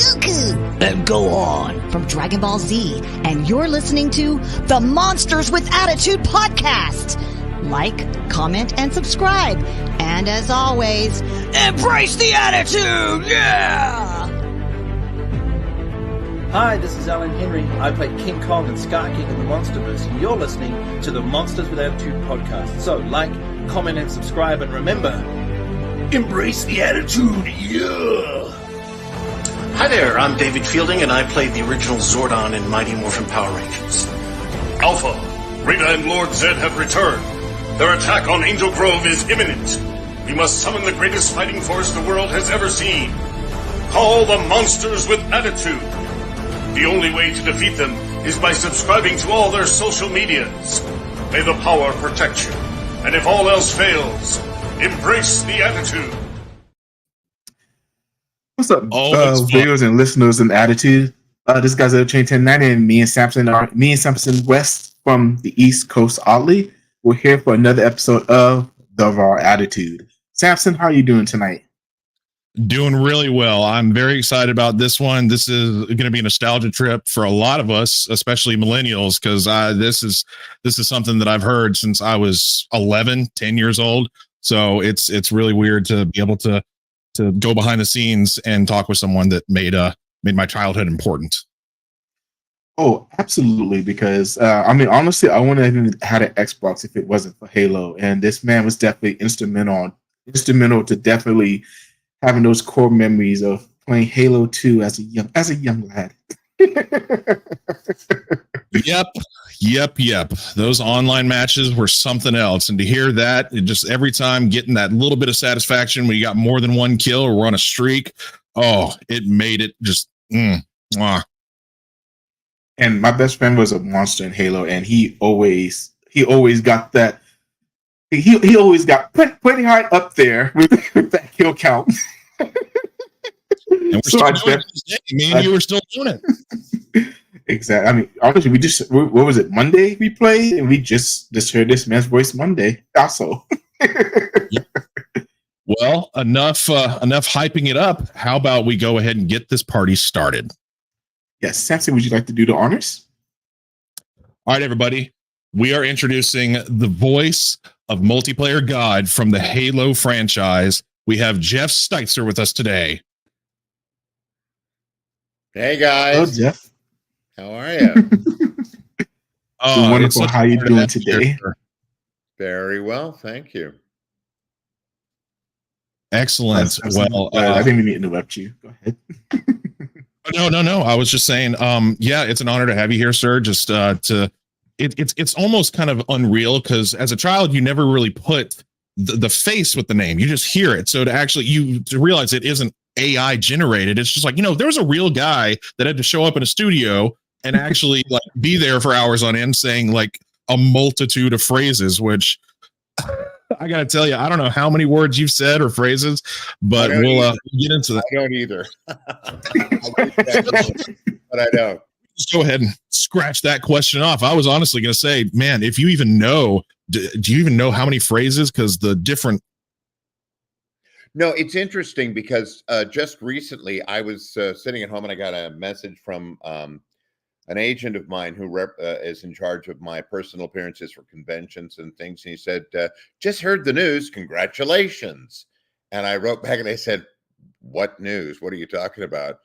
Goku, and go on from Dragon Ball Z. And you're listening to the Monsters with Attitude podcast. Like, comment, and subscribe. And as always, embrace the attitude! Yeah! Hi, this is Alan Henry. I play King Kong and Scar King in the Monsterverse, and you're listening to the Monsters with Attitude podcast. So, like, comment, and subscribe, and remember, embrace the attitude, yeah! Hi there, I'm David Fielding, and I played the original Zordon in Mighty Morphin Power Rangers. Alpha, Rita and Lord Zed have returned. Their attack on Angel Grove is imminent. We must summon the greatest fighting force the world has ever seen. Call the Monsters with Attitude. The only way to defeat them is by subscribing to all their social medias. May the power protect you. And if all else fails, embrace the attitude. What's up, viewers and listeners and attitude? This guy's Chain 1090, and me and Samson West from the East Coast. Oddly, we're here for another episode of The Raw Attitude. Samson, how are you doing tonight? Doing really well. I'm very excited about this one. This is going to be a nostalgia trip for a lot of us, especially millennials, because this is something that I've heard since I was 10 years old. So it's really weird to be able to go behind the scenes and talk with someone that made my childhood important. Oh, absolutely. Because honestly, I wouldn't have even had an Xbox if it wasn't for Halo. And this man was definitely instrumental to definitely having those core memories of playing Halo 2 as a young lad. Yep. Those online matches were something else. And to hear that, just every time getting that little bit of satisfaction when you got more than one kill or we're on a streak, it made it just mwah. And my best friend was a monster in Halo, and he always got that. He always got pretty high up there with that kill count. And we're still doing it. Me and you were still doing it. Exactly. Honestly, what was it, Monday we played, and we just heard this man's voice Monday also. Yep. Well, enough hyping it up. How about we go ahead and get this party started? Yes, Samson, would you like to do the honors? All right, everybody. We are introducing the voice of multiplayer god from the Halo franchise. We have Jeff Steizer with us today. Hey, guys. Hello, Jeff. How are you? Wonderful. How are you doing today? Very well, thank you. Excellent. Well, I didn't mean to interrupt you. Go ahead. No. I was just saying, it's an honor to have you here, sir. Just it's almost kind of unreal because as a child, you never really put the face with the name. You just hear it. So to realize it isn't AI generated, it's just like, there was a real guy that had to show up in a studio and actually like be there for hours on end saying like a multitude of phrases, which I got to tell you, I don't know how many words you've said or phrases, but we'll get into that. I don't either. But I don't. Just go ahead and scratch that question off. I was honestly going to say, man, if you even know, do you even know how many phrases? Because the different. No, it's interesting because just recently I was sitting at home and I got a message from an agent of mine who is in charge of my personal appearances for conventions and things. And he said, just heard the news. Congratulations. And I wrote back and I said, what news? What are you talking about?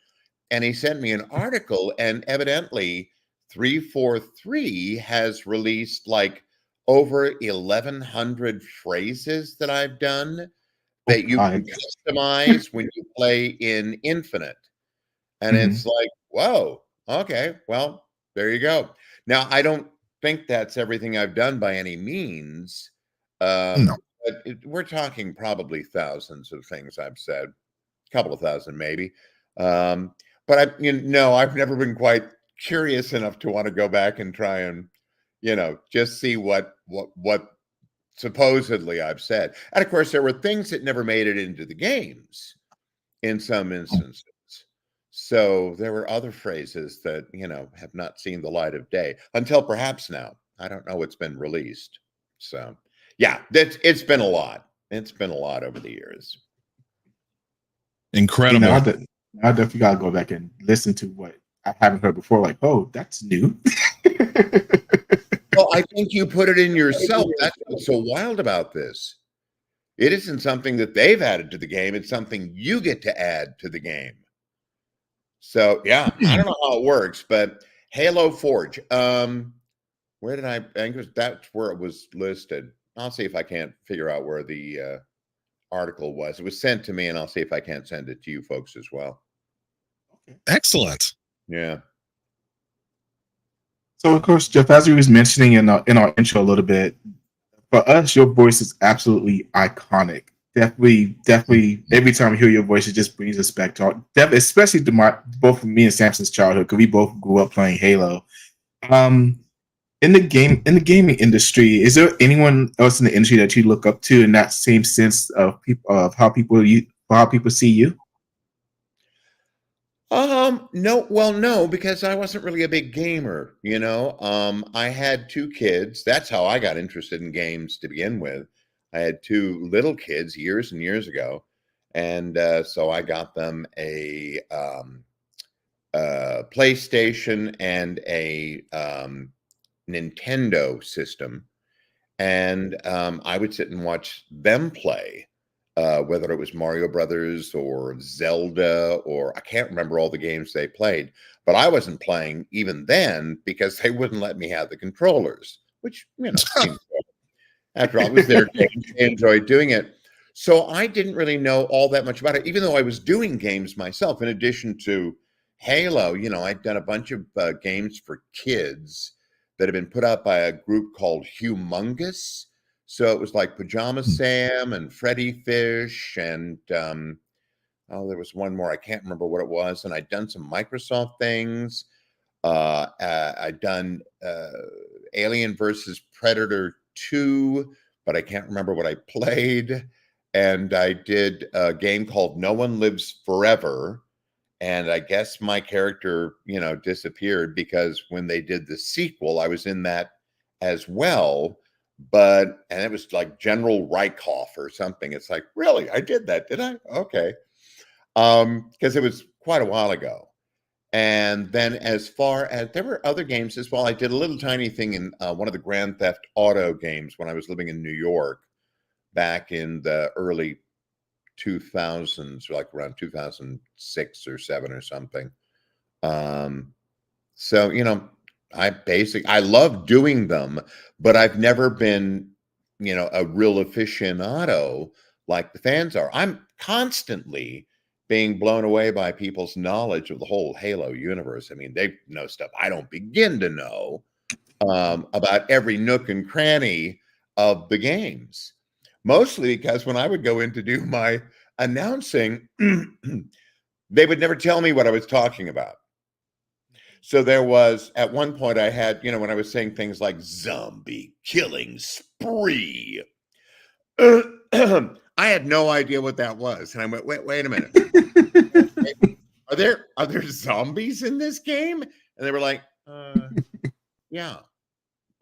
And he sent me an article, and evidently 343 has released like over 1,100 phrases that I've done that you can customize when you play in Infinite. And it's like, whoa, okay, well, there you go. Now, I don't think that's everything I've done by any means. No. But we're talking probably thousands of things I've said, a couple of thousand maybe. But I've never been quite curious enough to want to go back and try and, just see what supposedly I've said. And of course, there were things that never made it into the games in some instances. So there were other phrases that, have not seen the light of day until perhaps now. I don't know what's been released. So, yeah, it's been a lot. It's been a lot over the years. Incredible. I definitely gotta go back and listen to what I haven't heard before. Like, oh, that's new. Well, I think you put it in yourself. That's what's so wild about this. It isn't something that they've added to the game. It's something you get to add to the game. So yeah, I don't know how it works, but Halo Forge. Where did I think that's where it was listed. I'll see if I can't figure out where the article was. It was sent to me, and I'll see if I can't send it to you folks as well. Excellent. Yeah. So of course, Jeff, as we was mentioning in our intro a little bit, for us, your voice is absolutely iconic. Definitely. Every time I hear your voice, it just brings us back to especially to both me and Samson's childhood, because we both grew up playing Halo. In the gaming industry, is there anyone else in the industry that you look up to in that same sense of how people see you? No, because I wasn't really a big gamer, I had 2 kids. That's how I got interested in games to begin with. I had 2 little kids years and years ago, and so I got them a PlayStation and a Nintendo system, and I would sit and watch them play. Whether it was Mario Brothers or Zelda, or I can't remember all the games they played, but I wasn't playing even then because they wouldn't let me have the controllers, which, seems after all, it was their games. They enjoyed doing it. So I didn't really know all that much about it, even though I was doing games myself. In addition to Halo, I'd done a bunch of games for kids that had been put out by a group called Humongous. So it was like Pajama Sam and Freddy Fish and there was one more. I can't remember what it was. And I'd done some Microsoft things. I'd done Alien versus Predator 2, but I can't remember what I played. And I did a game called No One Lives Forever. And I guess my character, disappeared because when they did the sequel, I was in that as well. And it was like General Rykhoff or something. It's like, really? I did that, did I? Okay. Because it was quite a while ago. And then as far as there were other games as well, I did a little tiny thing in one of the Grand Theft Auto games when I was living in New York back in the early 2000s, like around 2006 or 7 or something. So, I love doing them, but I've never been, a real aficionado like the fans are. I'm constantly being blown away by people's knowledge of the whole Halo universe. I mean, they know stuff I don't begin to know about every nook and cranny of the games. Mostly because when I would go in to do my announcing, they would never tell me what I was talking about. So there was, at one point I had, when I was saying things like zombie killing spree, I had no idea what that was. And I went, wait a minute. Are there zombies in this game? And they were like, yeah.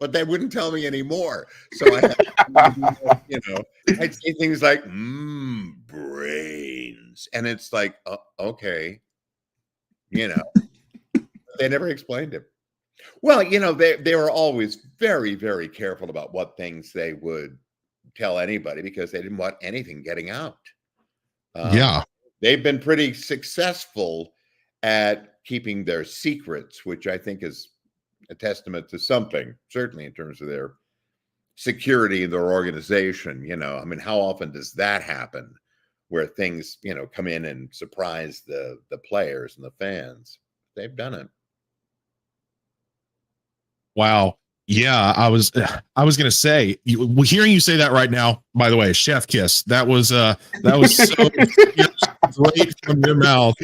But they wouldn't tell me anymore. So I had, I'd say things like, brains. And it's like, okay, They never explained it. Well, they were always very, very careful about what things they would tell anybody because they didn't want anything getting out. Yeah. They've been pretty successful at keeping their secrets, which I think is a testament to something, certainly in terms of their security in their organization. I mean, how often does that happen where things, come in and surprise the players and the fans? They've done it. Wow. Yeah, I was gonna say, hearing you say that right now. By the way, chef kiss. That was so great from your mouth.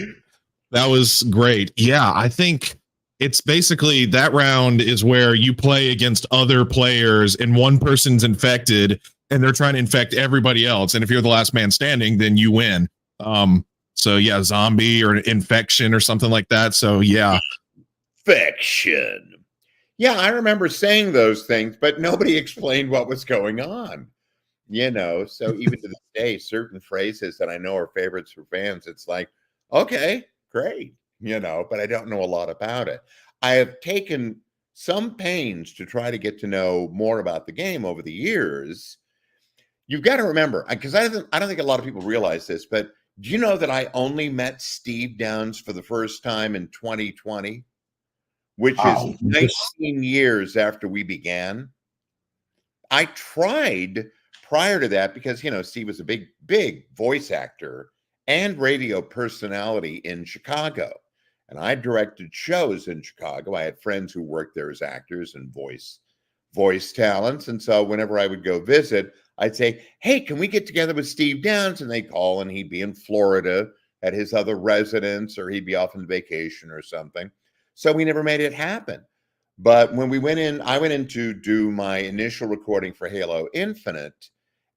That was great. Yeah, I think it's basically that round is where you play against other players, and one person's infected, and they're trying to infect everybody else. And if you're the last man standing, then you win. So yeah, zombie or infection or something like that. So yeah, infection. Yeah, I remember saying those things, but nobody explained what was going on, So even to this day, certain phrases that I know are favorites for fans, it's like, okay, great, but I don't know a lot about it. I have taken some pains to try to get to know more about the game over the years. You've got to remember, because I don't think a lot of people realize this, but do you know that I only met Steve Downs for the first time in 2020, which Wow. is 19 years after we began? I tried prior to that because, Steve was a big voice actor and radio personality in Chicago. And I directed shows in Chicago. I had friends who worked there as actors and voice talents. And so whenever I would go visit, I'd say, hey, can we get together with Steve Downs? And they'd call, and he'd be in Florida at his other residence, or he'd be off on vacation or something. So we never made it happen. But when I went in to do my initial recording for Halo Infinite,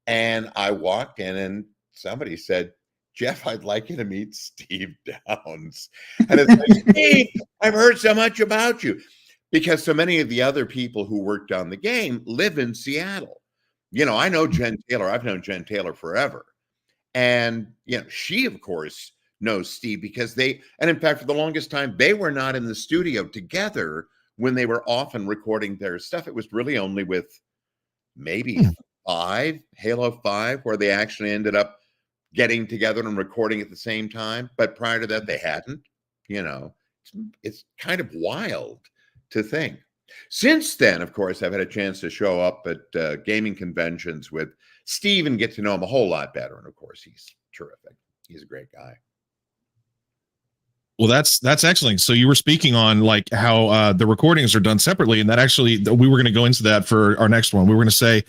and I walked in and somebody said, Jeff, I'd like you to meet Steve Downs. And it's like, Steve, I've heard so much about you. Because so many of the other people who worked on the game live in Seattle. I know Jen Taylor. I've known Jen Taylor forever. And, she, of course, knows Steve because and in fact, for the longest time, they were not in the studio together when they were often recording their stuff. It was really only with maybe Halo 5, where they actually ended up getting together and recording at the same time. But prior to that, they hadn't. It's kind of wild to think. Since then, of course, I've had a chance to show up at gaming conventions with Steve and get to know him a whole lot better. And of course, he's terrific. He's a great guy. Well, that's excellent. So you were speaking on like how the recordings are done separately, and that actually we were going to go into that for our next one. We were going to say,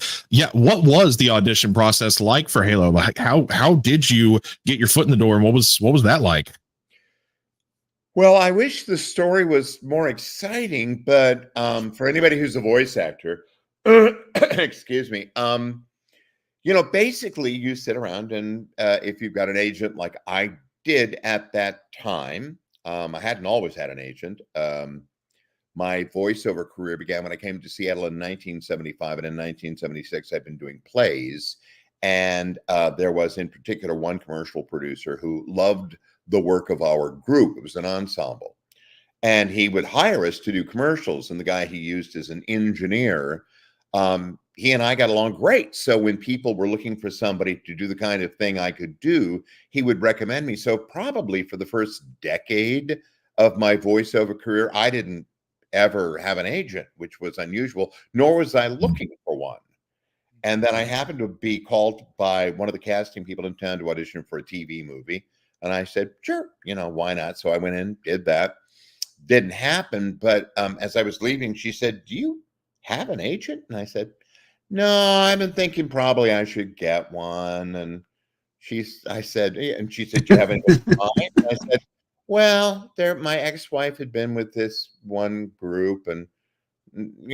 what was the audition process like for Halo? Like how did you get your foot in the door, and what was that like? Well, I wish the story was more exciting, but for anybody who's a voice actor, excuse me, basically you sit around and if you've got an agent like I did at that time, I hadn't always had an agent. My voiceover career began when I came to Seattle in 1975, and in 1976, I've been doing plays. And there was in particular one commercial producer who loved the work of our group. It was an ensemble. And he would hire us to do commercials. And the guy he used as an engineer, he and I got along great. So when people were looking for somebody to do the kind of thing I could do, he would recommend me. So probably for the first decade of my voiceover career, I didn't ever have an agent, which was unusual, nor was I looking for one. And then I happened to be called by one of the casting people in town to audition for a TV movie. And I said, sure, why not? So I went in, did that. Didn't happen. But as I was leaving, she said, do you have an agent? And I said, no, I've been thinking probably I should get one. And she said, you have any mind? And I said, well, my ex-wife had been with this one group, and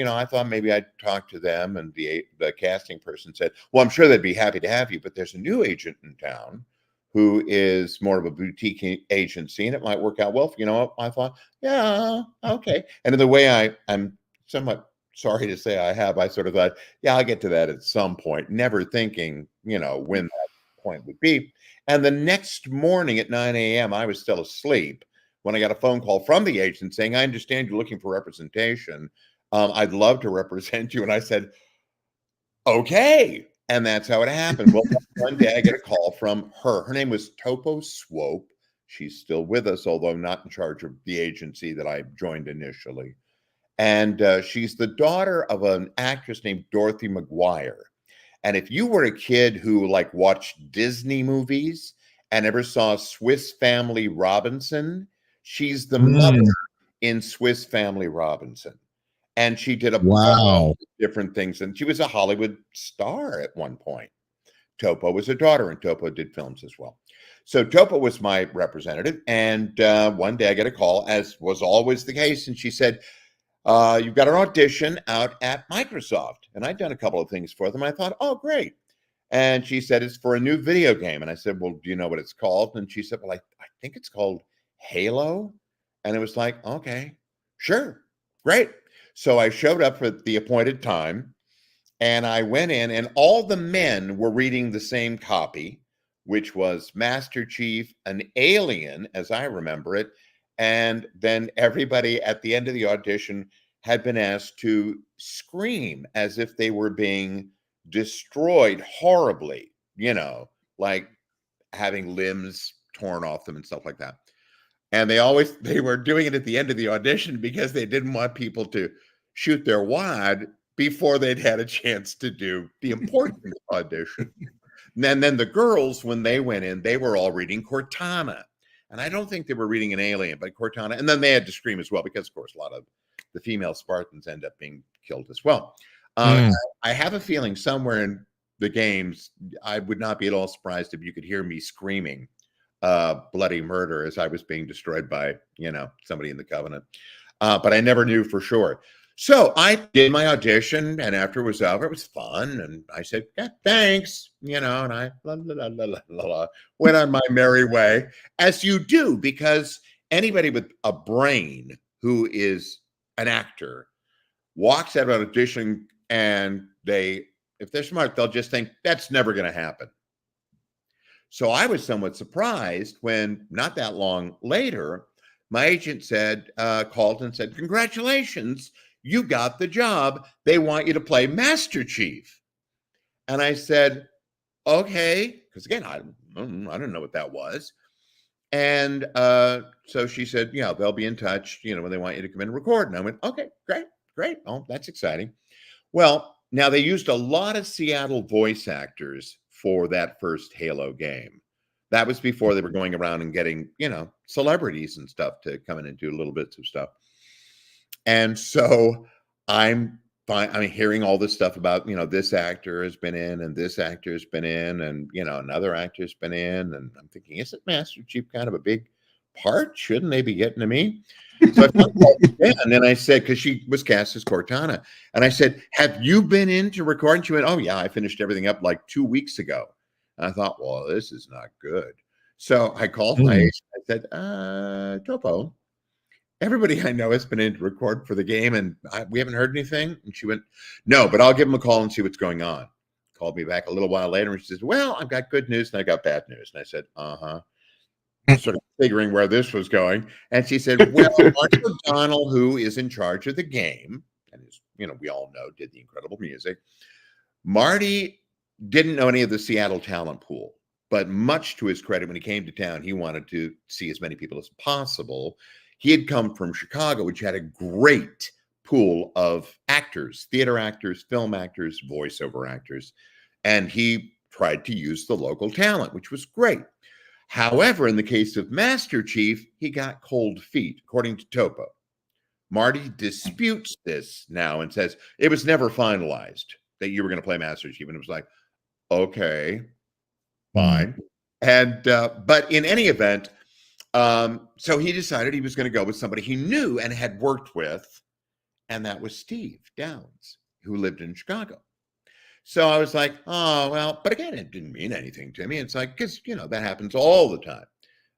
I thought maybe I'd talk to them. And the casting person said, well, I'm sure they'd be happy to have you, but there's a new agent in town who is more of a boutique agency, and it might work out well for you. I thought, yeah, okay. And in the way I'm somewhat sorry to say I sort of thought, yeah, I'll get to that at some point, never thinking, when that point would be. And the next morning at 9 a.m., I was still asleep when I got a phone call from the agent saying, I understand you're looking for representation. I'd love to represent you. And I said, okay. And that's how it happened. Well, one day I get a call from her. Her name was Topo Swope. She's still with us, although not in charge of the agency that I joined initially. And she's the daughter of an actress named Dorothy McGuire. And if you were a kid who watched Disney movies and ever saw Swiss Family Robinson, she's the mother in Swiss Family Robinson. And she did a bunch of different things. And she was a Hollywood star at one point. Topo was her daughter, and Topo did films as well. So Topo was my representative. And one day I get a call, as was always the case. And she said, you've got an audition out at Microsoft. And I'd done a couple of things for them. I thought, oh, great. And she said, it's for a new video game. And I said, well, do you know what it's called? And she said, well, I think it's called Halo. And it was like, okay, sure, great. So I showed up for the appointed time, and I went in, and all the men were reading the same copy. which was Master Chief, an alien, as I remember it. And then everybody at the end of the audition had been asked to scream as if they were being destroyed horribly, like having limbs torn off them and stuff like that. And they were doing it at the end of the audition because they didn't want people to shoot their wad before they'd had a chance to do the important audition. And then the girls, when they went in, they were all reading Cortana. And I don't think they were reading an alien, but Cortana. And then they had to scream as well, because, of course, a lot of the female Spartans end up being killed as well. I have a feeling somewhere in the games, I would not be at all surprised if you could hear me screaming bloody murder as I was being destroyed by, somebody in the Covenant. But I never knew for sure. So I did my audition, and after it was over, it was fun. And I said, yeah, thanks, and I went on my merry way, as you do, because anybody with a brain who is an actor walks out of an audition, and if they're smart, they'll just think that's never going to happen. So I was somewhat surprised when, not that long later, my agent called and said, congratulations, you got the job. They want you to play Master Chief. And I said, okay, because again, I didn't know what that was. And so she said, they'll be in touch, when they want you to come in and record. And I went, okay, great. Oh, that's exciting. Well, now they used a lot of Seattle voice actors for that first Halo game. That was before they were going around and getting, celebrities and stuff to come in and do little bits of stuff. And so I'm hearing all this stuff about, this actor has been in and this actor has been in and, another actor's been in. And I'm thinking, isn't Master Chief kind of a big part? Shouldn't they be getting to me? So I found and then I said, because she was cast as Cortana, and I said, have you been in to record? And she went, oh, yeah, I finished everything up like 2 weeks ago. And I thought, well, this is not good. So I called my agent. I said, Topo, everybody I know has been in to record for the game, and we haven't heard anything. And she went, no, but I'll give them a call and see what's going on. Called me back a little while later, and she says, well, I've got good news and I got bad news. And I said, sort of figuring where this was going. And she said, well, Marty O'Donnell, who is in charge of the game, and is, we all know, did the incredible music. Marty didn't know any of the Seattle talent pool, but much to his credit, when he came to town, he wanted to see as many people as possible. He had come from Chicago, which had a great pool of actors, theater actors, film actors, voiceover actors, and he tried to use the local talent, which was great. However, in the case of Master Chief, he got cold feet, according to Topo. Marty disputes this now and says it was never finalized that you were going to play Master Chief. And it was like, okay, fine. And but in any event, so he decided he was going to go with somebody he knew and had worked with, and that was Steve Downs, who lived in Chicago. So I was like, oh, well, but again, it didn't mean anything to me. It's like, because, that happens all the time.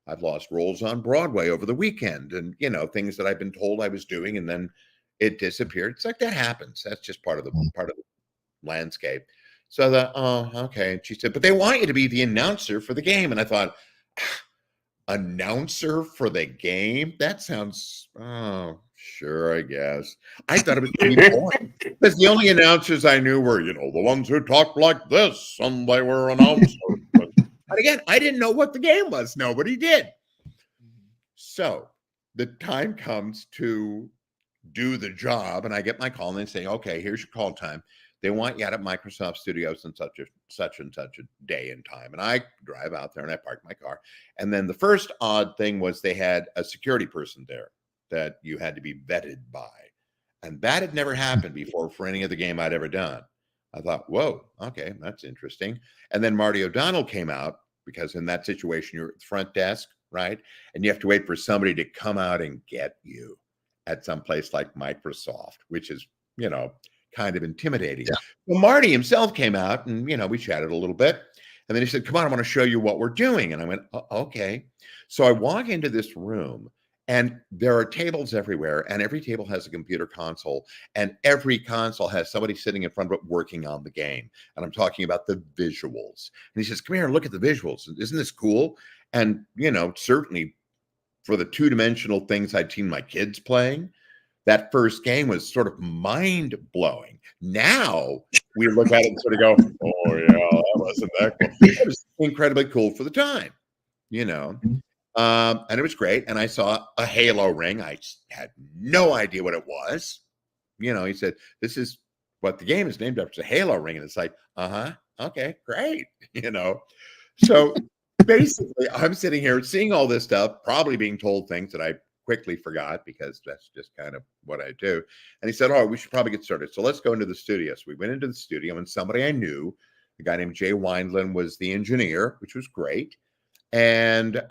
I've lost roles on Broadway over the weekend and, things that I've been told I was doing and then it disappeared. It's like, that happens. That's just part of the landscape. So I thought, oh, okay. And she said, but they want you to be the announcer for the game. And I thought, announcer for the game? That sounds, oh, sure, I guess. I thought it was going to be boring. Because the only announcers I knew were, the ones who talked like this, and they were announcers. But again, I didn't know what the game was. Nobody did. So the time comes to do the job, and I get my call, and they say, okay, here's your call time. They want you out at Microsoft Studios on such and such a day and time. And I drive out there and I park my car. And then the first odd thing was they had a security person there that you had to be vetted by. And that had never happened before for any of the game I'd ever done. I thought, whoa, okay, that's interesting. And then Marty O'Donnell came out, because in that situation, you're at the front desk, right? And you have to wait for somebody to come out and get you at some place like Microsoft, which is, kind of intimidating. Yeah. Well, Marty himself came out and, we chatted a little bit. And then he said, come on, I want to show you what we're doing. And I went, okay. So I walk into this room And there are tables everywhere, and every table has a computer console, and every console has somebody sitting in front of it working on the game. And I'm talking about the visuals. And he says, come here and look at the visuals. Isn't this cool? And, certainly for the two-dimensional things I'd seen my kids playing, that first game was sort of mind-blowing. Now we look at it and sort of go, oh, yeah, that wasn't that cool. It was incredibly cool for the time, And it was great. And I saw a Halo ring. I had no idea what it was. He said, this is what the game is named after. It's a Halo ring. And it's like, okay, great. So basically I'm sitting here seeing all this stuff, probably being told things that I quickly forgot because that's just kind of what I do. And he said, oh, we should probably get started. So let's go into the studio. So we went into the studio, and somebody I knew, a guy named Jay Weinland, was the engineer, which was great. And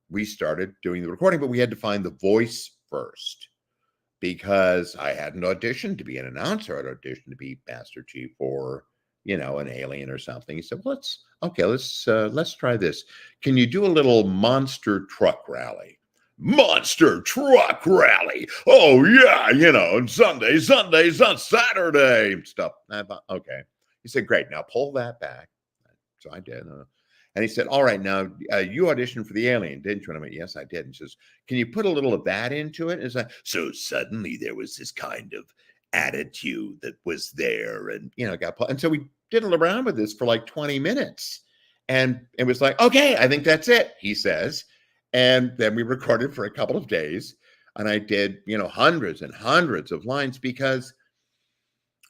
we started doing the recording, but we had to find the voice first because I hadn't auditioned to be an announcer. I'd auditioned to be Master Chief or, an alien or something. He said, well, let's try this. Can you do a little monster truck rally? Monster truck rally. Oh, yeah, and Sundays on Saturday and stuff. I thought, okay. He said, great. Now pull that back. So I did. And he said, all right, now you auditioned for the alien, didn't you? And I went, yes, I did. And he says, can you put a little of that into it? And it's like, so suddenly there was this kind of attitude that was there and, and so we diddled around with this for like 20 minutes. And it was like, okay, I think that's it, he says. And then we recorded for a couple of days. And I did, hundreds and hundreds of lines because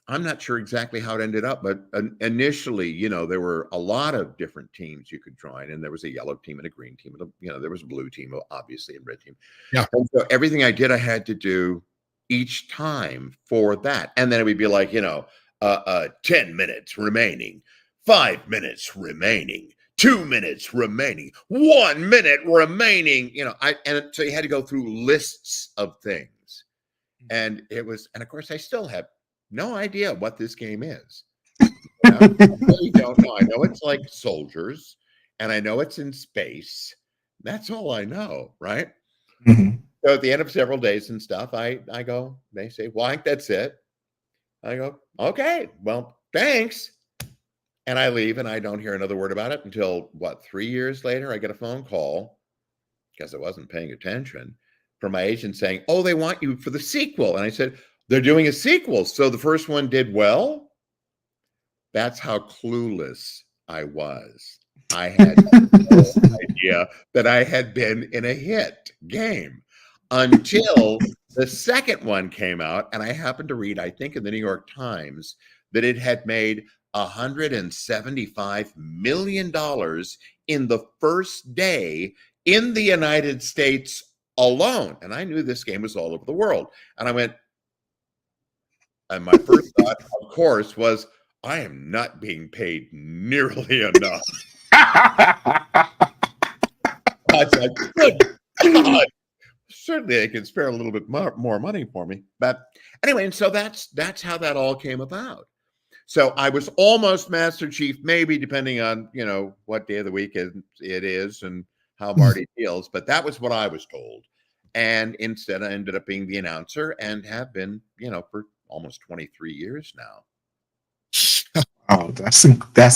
I'm not sure exactly how it ended up, but initially, there were a lot of different teams you could join, and there was a yellow team and a green team, and there was a blue team, obviously, and red team. Yeah. And so everything I did, I had to do each time for that, and then it would be like, 10 minutes remaining, 5 minutes remaining, 2 minutes remaining, 1 minute remaining. And so you had to go through lists of things, and of course, I still have no idea what this game is. I really don't know. I know it's like soldiers, and I know it's in space. That's all I know, right? Mm-hmm. So at the end of several days and stuff, I go, they say, well, I think that's it. I go, okay, well, thanks. And I leave, and I don't hear another word about it until, 3 years later, I get a phone call, because I wasn't paying attention, from my agent saying, oh, they want you for the sequel. And I said, they're doing a sequel. So the first one did well. That's how clueless I was. I had no idea that I had been in a hit game until the second one came out. And I happened to read, I think in the New York Times, that it had made $175 million in the first day in the United States alone. And I knew this game was all over the world. And I went, and my first thought, of course, was, I am not being paid nearly enough. I was like, good God. Certainly they can spare a little bit more money for me. But anyway, and so that's how that all came about. So I was almost Master Chief, maybe depending on, what day of the week it is and how Marty feels. But that was what I was told. And instead I ended up being the announcer and have been, for almost 23 years now. Oh, that's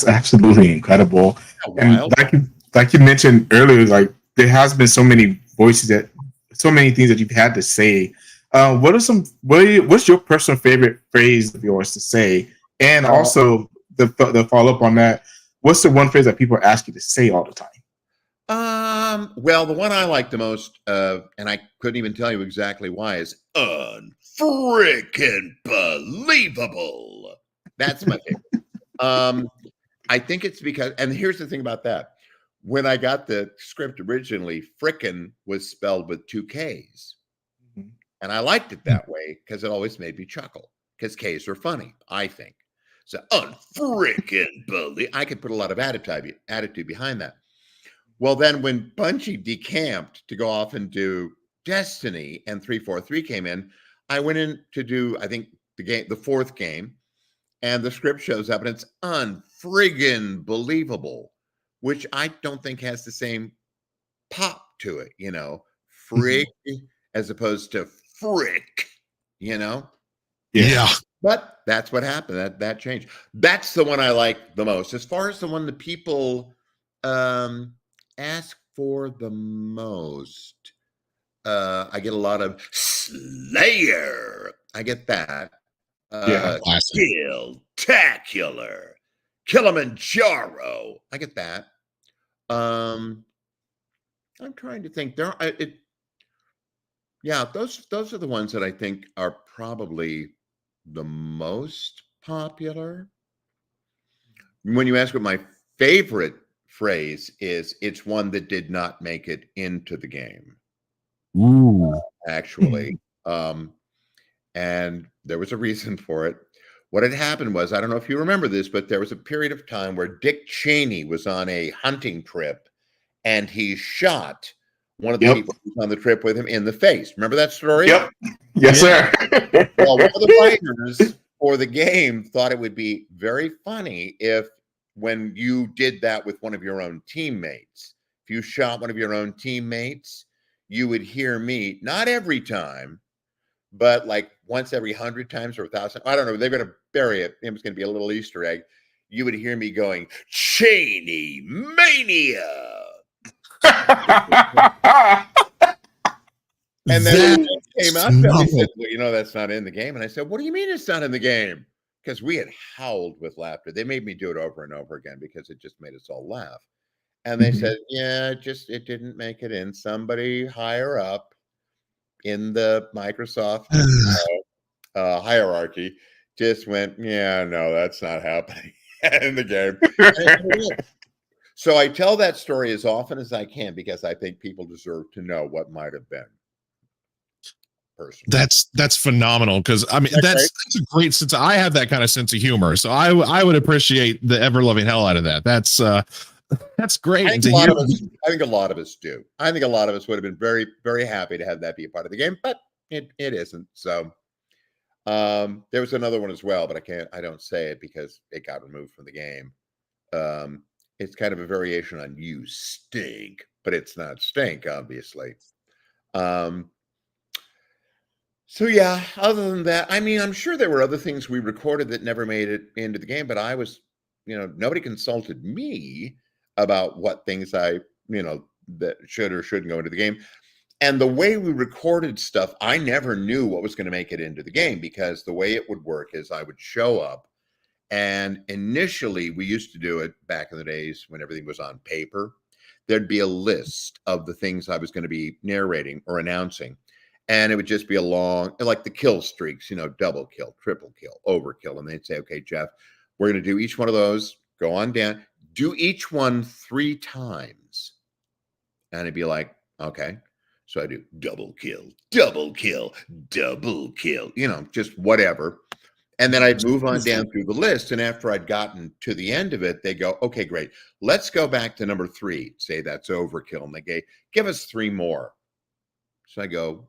absolutely incredible. Wild. And like you mentioned earlier, like there has been so many voices so many things that you've had to say. What's your personal favorite phrase of yours to say? And also the follow up on that, what's the one phrase that people ask you to say all the time? Well, the one I like the most, and I couldn't even tell you exactly why, is unfreaking believable. That's my favorite. I think it's because, and here's the thing about that. When I got the script originally, frickin' was spelled with 2 Ks. Mm-hmm. And I liked it that way because it always made me chuckle because Ks are funny, I think. So unfreaking believe. I could put a lot of attitude behind that. Well, then when Bungie decamped to go off and do Destiny and 343 came in, I went in to do, I think, the fourth game, and the script shows up and it's unfriggin' believable, which I don't think has the same pop to it, frig as opposed to frick, you know? Yeah. But that's what happened. That changed. That's the one I like the most. As far as the one that people ask for the most, I get a lot of Slayer. I get that. Classic. Killtacular. Kilimanjaro. I get that. I'm trying to think. Those are the ones that I think are probably the most popular. When you ask what my favorite phrase is, it's one that did not make it into the game. Ooh. Actually. And there was a reason for it. What had happened was, I don't know if you remember this, but there was a period of time where Dick Cheney was on a hunting trip and he shot one of the people who was on the trip with him in the face. Remember that story? Yep. Yes, sir. Well, one of the writers for the game thought it would be very funny if when you did that with one of your own teammates, if you shot one of your own teammates, you would hear me, not every time, but like once every 100 times or 1,000. I don't know. They're going to bury it. It was going to be a little Easter egg. You would hear me going, Cheney Mania. And then when it came out, he said, well, that's not in the game. And I said, what do you mean it's not in the game? Because we had howled with laughter. They made me do it over and over again because it just made us all laugh. And they said, yeah, it didn't make it in. Somebody higher up in the Microsoft hierarchy just went, yeah, no, that's not happening in the game. So I tell that story as often as I can because I think people deserve to know what might have been. Personally. That's phenomenal because I mean that's a great sense. I have that kind of sense of humor, so I would appreciate the ever loving hell out of that. That's great. I think a lot of us do. I think a lot of us would have been very, very happy to have that be a part of the game, but it isn't. So there was another one as well, but I don't say it because it got removed from the game. It's kind of a variation on "you stink," but it's not stink, obviously. So yeah, other than that, I mean, I'm sure there were other things we recorded that never made it into the game, but I was, nobody consulted me about what things that should or shouldn't go into the game. And the way we recorded stuff, I never knew what was going to make it into the game because the way it would work is I would show up, and initially we used to do it back in the days when everything was on paper. There'd be a list of the things I was going to be narrating or announcing. And it would just be a long, like the kill streaks, double kill, triple kill, overkill. And they'd say, okay, Jeff, we're going to do each one of those. Go on down. Do each one 3 times. And it'd be like, okay. So I do double kill, double kill, double kill, just whatever. And then I'd move on down through the list. And after I'd gotten to the end of it, they go, okay, great. Let's go back to number 3. Say that's overkill. And they go, give us 3 more. So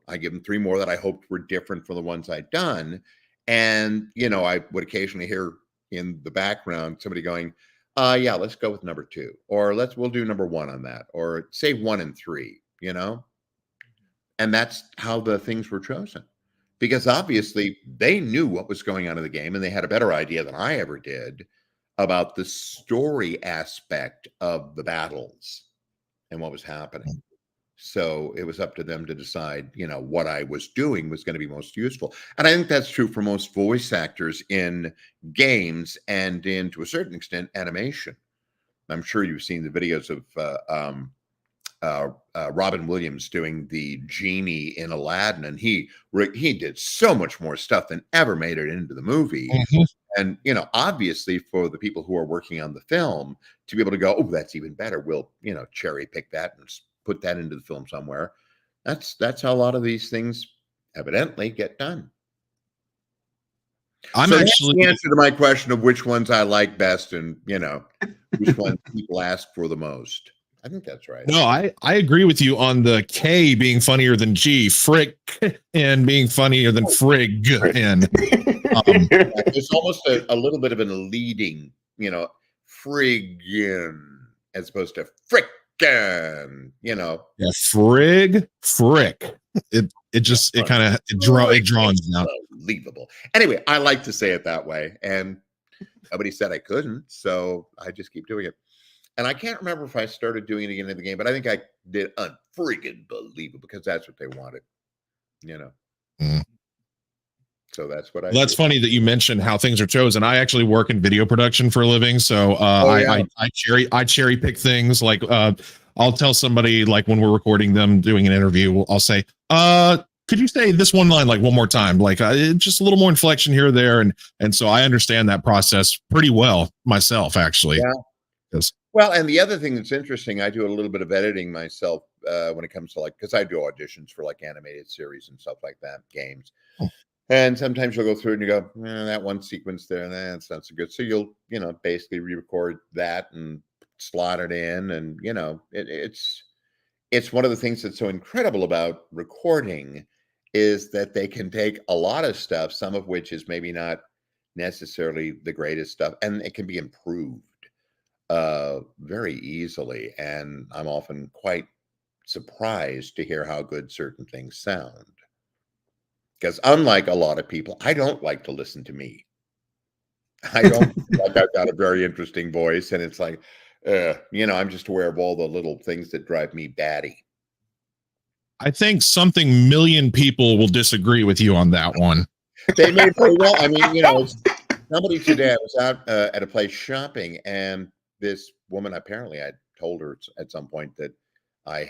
I give them 3 more that I hoped were different from the ones I'd done. And, I would occasionally hear in the background somebody going, yeah, let's go with number 2, or we'll do number 1 on that, or say 1 and 3, and that's how the things were chosen because obviously they knew what was going on in the game and they had a better idea than I ever did about the story aspect of the battles and what was happening. So it was up to them to decide, what I was doing was going to be most useful. And I think that's true for most voice actors in games and to a certain extent, animation. I'm sure you've seen the videos of Robin Williams doing the genie in Aladdin. And he did so much more stuff than ever made it into the movie. And, obviously for the people who are working on the film to be able to go, oh, that's even better. We'll, cherry pick that and put that into the film somewhere. That's how a lot of these things evidently get done. I'm that's actually the answer to my question of which ones I like best and which ones people ask for the most. I think that's right. No, I agree with you on the K being funnier than G, frick, and being funnier than frig. And it's almost a little bit of an leading, friggin, as opposed to frick. and Yeah, frick. It kind of it draws out. Unbelievable. Anyway, I like to say it that way, and nobody said I couldn't, so I just keep doing it. And I can't remember if I started doing it again in the game, but I think I did unfreaking believable because that's what they wanted, Mm. So that's what I. Well, that's funny that you mentioned how things are chosen. I actually work in video production for a living, so I cherry pick things. Like I'll tell somebody, like when we're recording them doing an interview, I'll say, could you say this one line like one more time, like just a little more inflection here or there, and so I understand that process pretty well myself, actually. Yeah. Well, and the other thing that's interesting, I do a little bit of editing myself when it comes to because I do auditions for like animated series and stuff like that, games. Oh. And sometimes you'll go through and you go, that one sequence there, that's not so good. So you'll, basically re-record that and slot it in. And, it's one of the things that's so incredible about recording is that they can take a lot of stuff, some of which is maybe not necessarily the greatest stuff, and it can be improved very easily. And I'm often quite surprised to hear how good certain things sound. Because unlike a lot of people, I don't like to listen to me. I don't like I've got a very interesting voice, and it's like, I'm just aware of all the little things that drive me batty. I think something million people will disagree with you on that one. They may very well. I mean, somebody today, I was out at a place shopping, and this woman, apparently I told her at some point that I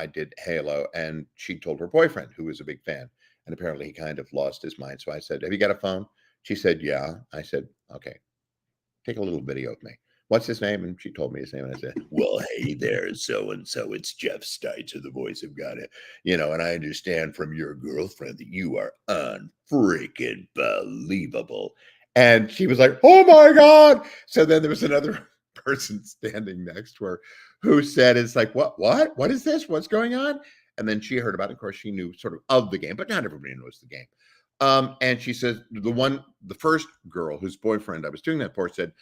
did Halo, and she told her boyfriend, who was a big fan. And apparently he kind of lost his mind. So I said, have you got a phone? She said, yeah. I said, okay, take a little video of me. What's his name? And she told me his name. And I said, well, hey there, so-and-so. It's Jeff Steizer, the voice of God. And I understand from your girlfriend that you are unfreaking believable. And she was like, oh my God. So then there was another person standing next to her who said, it's like, what is this? What's going on? And then she heard about it. Of course, she knew sort of the game, but not everybody knows the game. And she says, the first girl whose boyfriend I was doing that for said,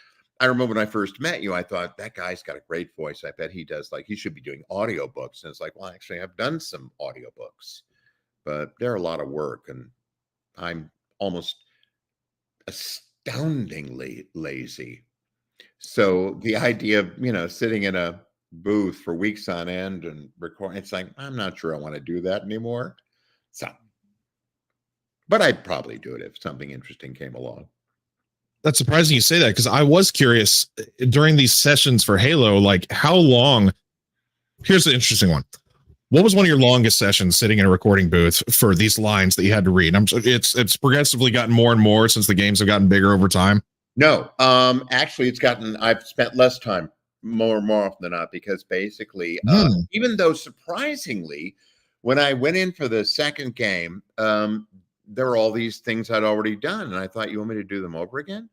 I remember when I first met you, I thought that guy's got a great voice. I bet he does. He should be doing audiobooks. And it's like, well, actually, I've done some audiobooks, but they're a lot of work. And I'm almost astoundingly lazy. So the idea of, sitting in a booth for weeks on end and recording, it's like, I'm not sure I want to do that anymore. So, but I'd probably do it if something interesting came along. That's surprising you say that, because I was curious during these sessions for Halo, like how long. Here's the interesting one. What was one of your longest sessions sitting in a recording booth for these lines that you had to read? It's progressively gotten more and more since the games have gotten bigger over time. No, actually, I've spent less time more often than not, because basically, even though surprisingly, when I went in for the second game, there were all these things I'd already done, and I thought, you want me to do them over again?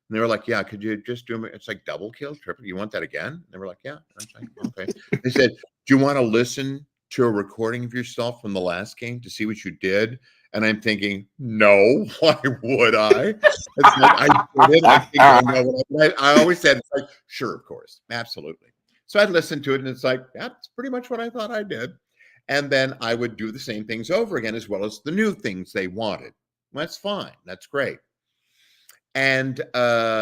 And they were like, yeah, could you just do them? It's like double kills, triple. You want that again? And they were like, yeah. I was like, okay. They said, do you want to listen to a recording of yourself from the last game to see what you did? And I'm thinking, no, why would I? It's like, I did. I always said, it's like, sure, of course, absolutely. So I'd listen to it, and it's like, that's pretty much what I thought I did. And then I would do the same things over again, as well as the new things they wanted. That's fine. That's great. And I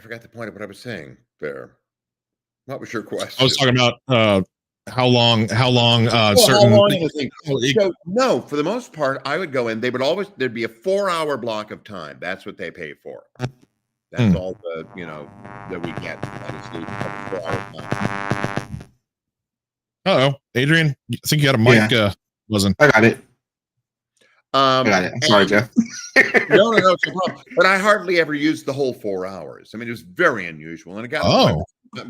forgot the point of what I was saying there. What was your question? I was talking about how long certain So, no, for the most part, I would go in, there'd be a 4-hour block of time. That's what they pay for. That's all that we get. Uh-oh, Adrian, I think you had a mic. Yeah. Wasn't I got it. I got it. I'm sorry, Jeff. No, it's no problem. But I hardly ever used the whole 4 hours. I mean, it was very unusual. And it got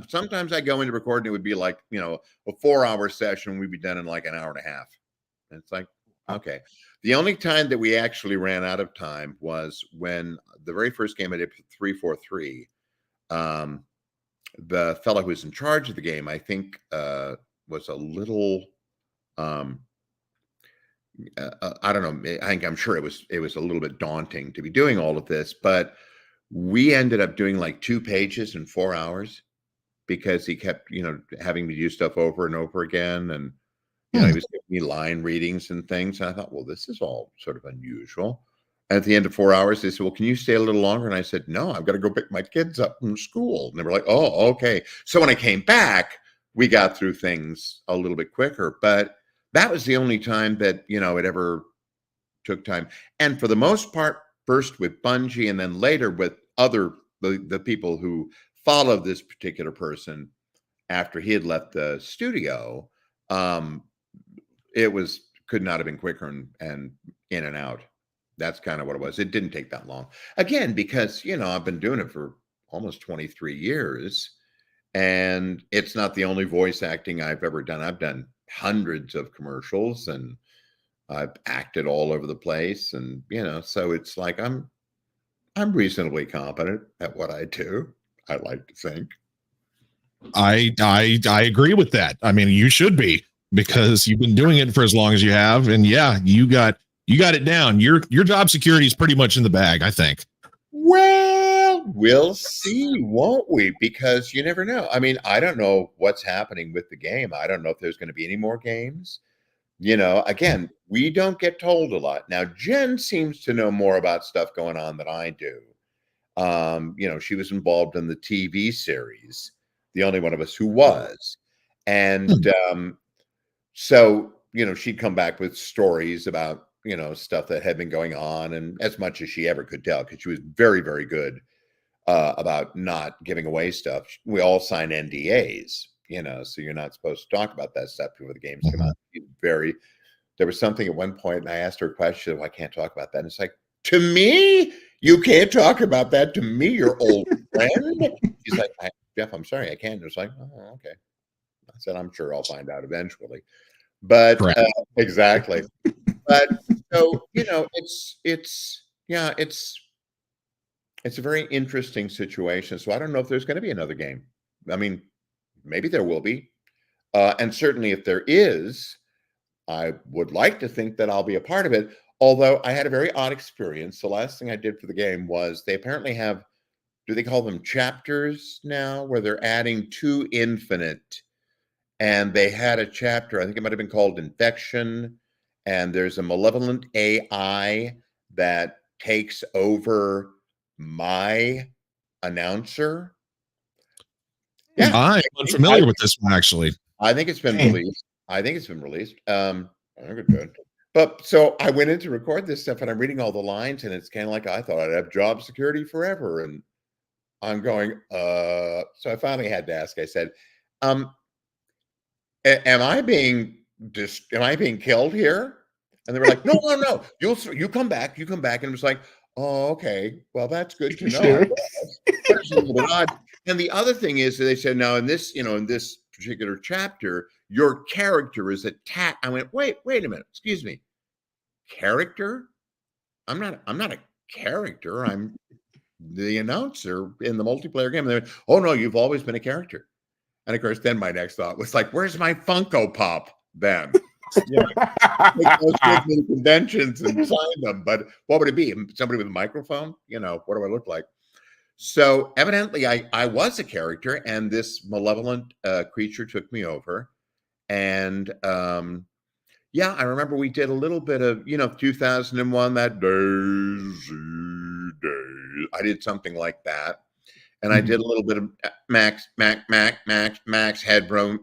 sometimes I go into record and it would be like, a 4-hour session. We'd be done in like an hour and a half. And it's like, okay. The only time that we actually ran out of time was when the very first game I did 343. The fellow who was in charge of the game, I think, was a little, I don't know. I'm sure it was a little bit daunting to be doing all of this, but We ended up doing like 2 pages in 4 hours because he kept, having me do stuff over and over again. And, he was giving me line readings and things. And I thought, well, this is all sort of unusual. And at the end of 4 hours, they said, well, can you stay a little longer? And I said, no, I've got to go pick my kids up from school. And they were like, oh, okay. So when I came back, we got through things a little bit quicker. But that was the only time that, it ever took time. And for the most part, first with Bungie and then later with the people who followed this particular person after he had left the studio, it could not have been quicker and in and out. That's kind of what it was. It didn't take that long. Again, because, I've been doing it for almost 23 years, and it's not the only voice acting I've ever done. I've done hundreds of commercials, and I've acted all over the place. And, so it's like I'm reasonably competent at what I do, I like to think. I agree with that. I mean, you should be, because you've been doing it for as long as you have. And yeah, you got it down. Your job security is pretty much in the bag, I think. Well, we'll see, won't we? Because you never know. I mean, I don't know what's happening with the game. I don't know if there's going to be any more games. Again, we don't get told a lot. Now, Jen seems to know more about stuff going on than I do. She was involved in the TV series, the only one of us who was. And so, she'd come back with stories about, stuff that had been going on, and as much as she ever could tell, because she was very, very good about not giving away stuff. We all sign NDAs, so you're not supposed to talk about that stuff before the games come out. There was something at one point, and I asked her a question, I can't talk about that. And it's like, to me? You can't talk about that to me, your old friend? She's like, Jeff, I'm sorry, I can't. It's like, oh, okay. I said, I'm sure I'll find out eventually. But exactly. But so, it's a very interesting situation. So I don't know if there's going to be another game. I mean, maybe there will be. And certainly if there is, I would like to think that I'll be a part of it. Although I had a very odd experience. The last thing I did for the game was they apparently have, do they call them chapters now, where they're adding to Infinite? And they had a chapter, I think it might have been called Infection. And there's a malevolent AI that takes over my announcer. Yeah, I'm unfamiliar with this one, actually. I think it's been released. Good. But so I went in to record this stuff, and I'm reading all the lines, and it's kind of like I thought I'd have job security forever. And I'm going, so I finally had to ask. I said, am I being killed here? And they were like, no. You come back. And it was like, oh, okay. Well, that's good to know. Sure. That's a little bit odd. And the other thing is that they said, now in this particular chapter, your character is attacked. I went, wait a minute. Excuse me. Character? I'm not a character. I'm the announcer in the multiplayer game. And they went, oh no, you've always been a character. And of course, then my next thought was like, where's my Funko Pop then? Take those to the conventions and sign them. But what would it be? Somebody with a microphone? What do I look like? So evidently I was a character, and this malevolent creature took me over. And I remember we did a little bit of, 2001, that days. I did something like that. And I did a little bit of Max Headroom,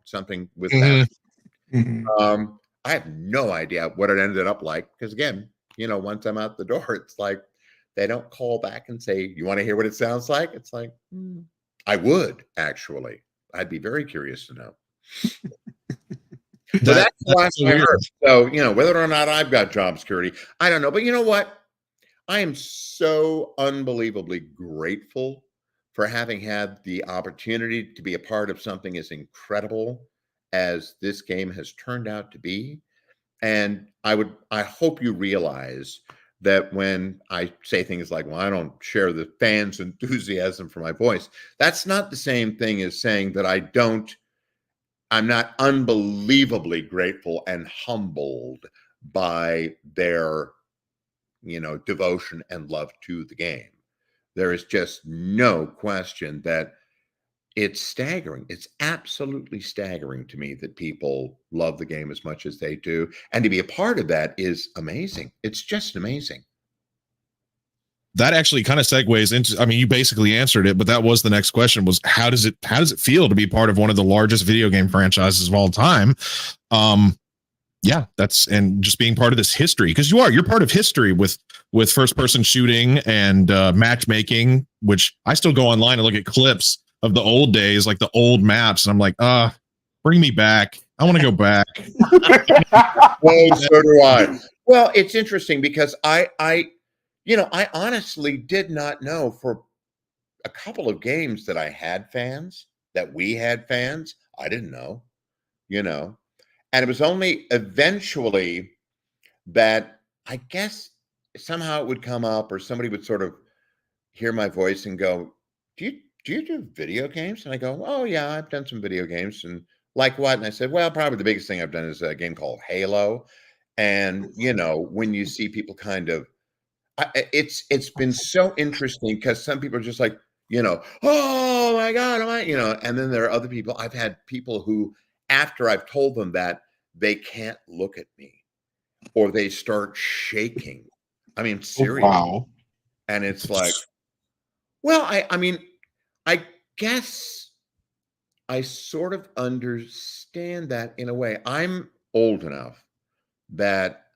something with that. I have no idea what it ended up like, because again, once I'm out the door, it's like they don't call back and say, you want to hear what it sounds like? It's like, I would actually. I'd be very curious to know. So that's the last I heard. So, whether or not I've got job security, I don't know. But you know what? I am so unbelievably grateful for having had the opportunity to be a part of something as incredible as this game has turned out to be. And I hope you realize that when I say things like, well, I don't share the fans' enthusiasm for my voice, that's not the same thing as saying that I'm not unbelievably grateful and humbled by their, devotion and love to the game. There is just no question that it's staggering. It's absolutely staggering to me that people love the game as much as they do. And to be a part of that is amazing. It's just amazing. That actually kind of segues into, I mean, you basically answered it, but that was the next question, was how does it feel to be part of one of the largest video game franchises of all time? Yeah, and just being part of this history, because you're part of history with first person shooting and matchmaking, which I still go online and look at clips of the old days, like the old maps, and I'm like, bring me back. I want to go back. Well, so do I. Well, it's interesting because I honestly did not know for a couple of games that I had fans, that we had fans. I didn't know, and it was only eventually that I guess somehow it would come up, or somebody would sort of hear my voice and go, do you do video games? And I go, oh yeah, I've done some video games. And like what? And I said, well, probably the biggest thing I've done is a game called Halo. And when you see people kind of, it's been so interesting because some people are just like, oh my God, and then there are other people. I've had people who, after I've told them that, they can't look at me or they start shaking. I mean, seriously. Wow. And it's like, well, I mean, I guess I sort of understand that in a way. I'm old enough that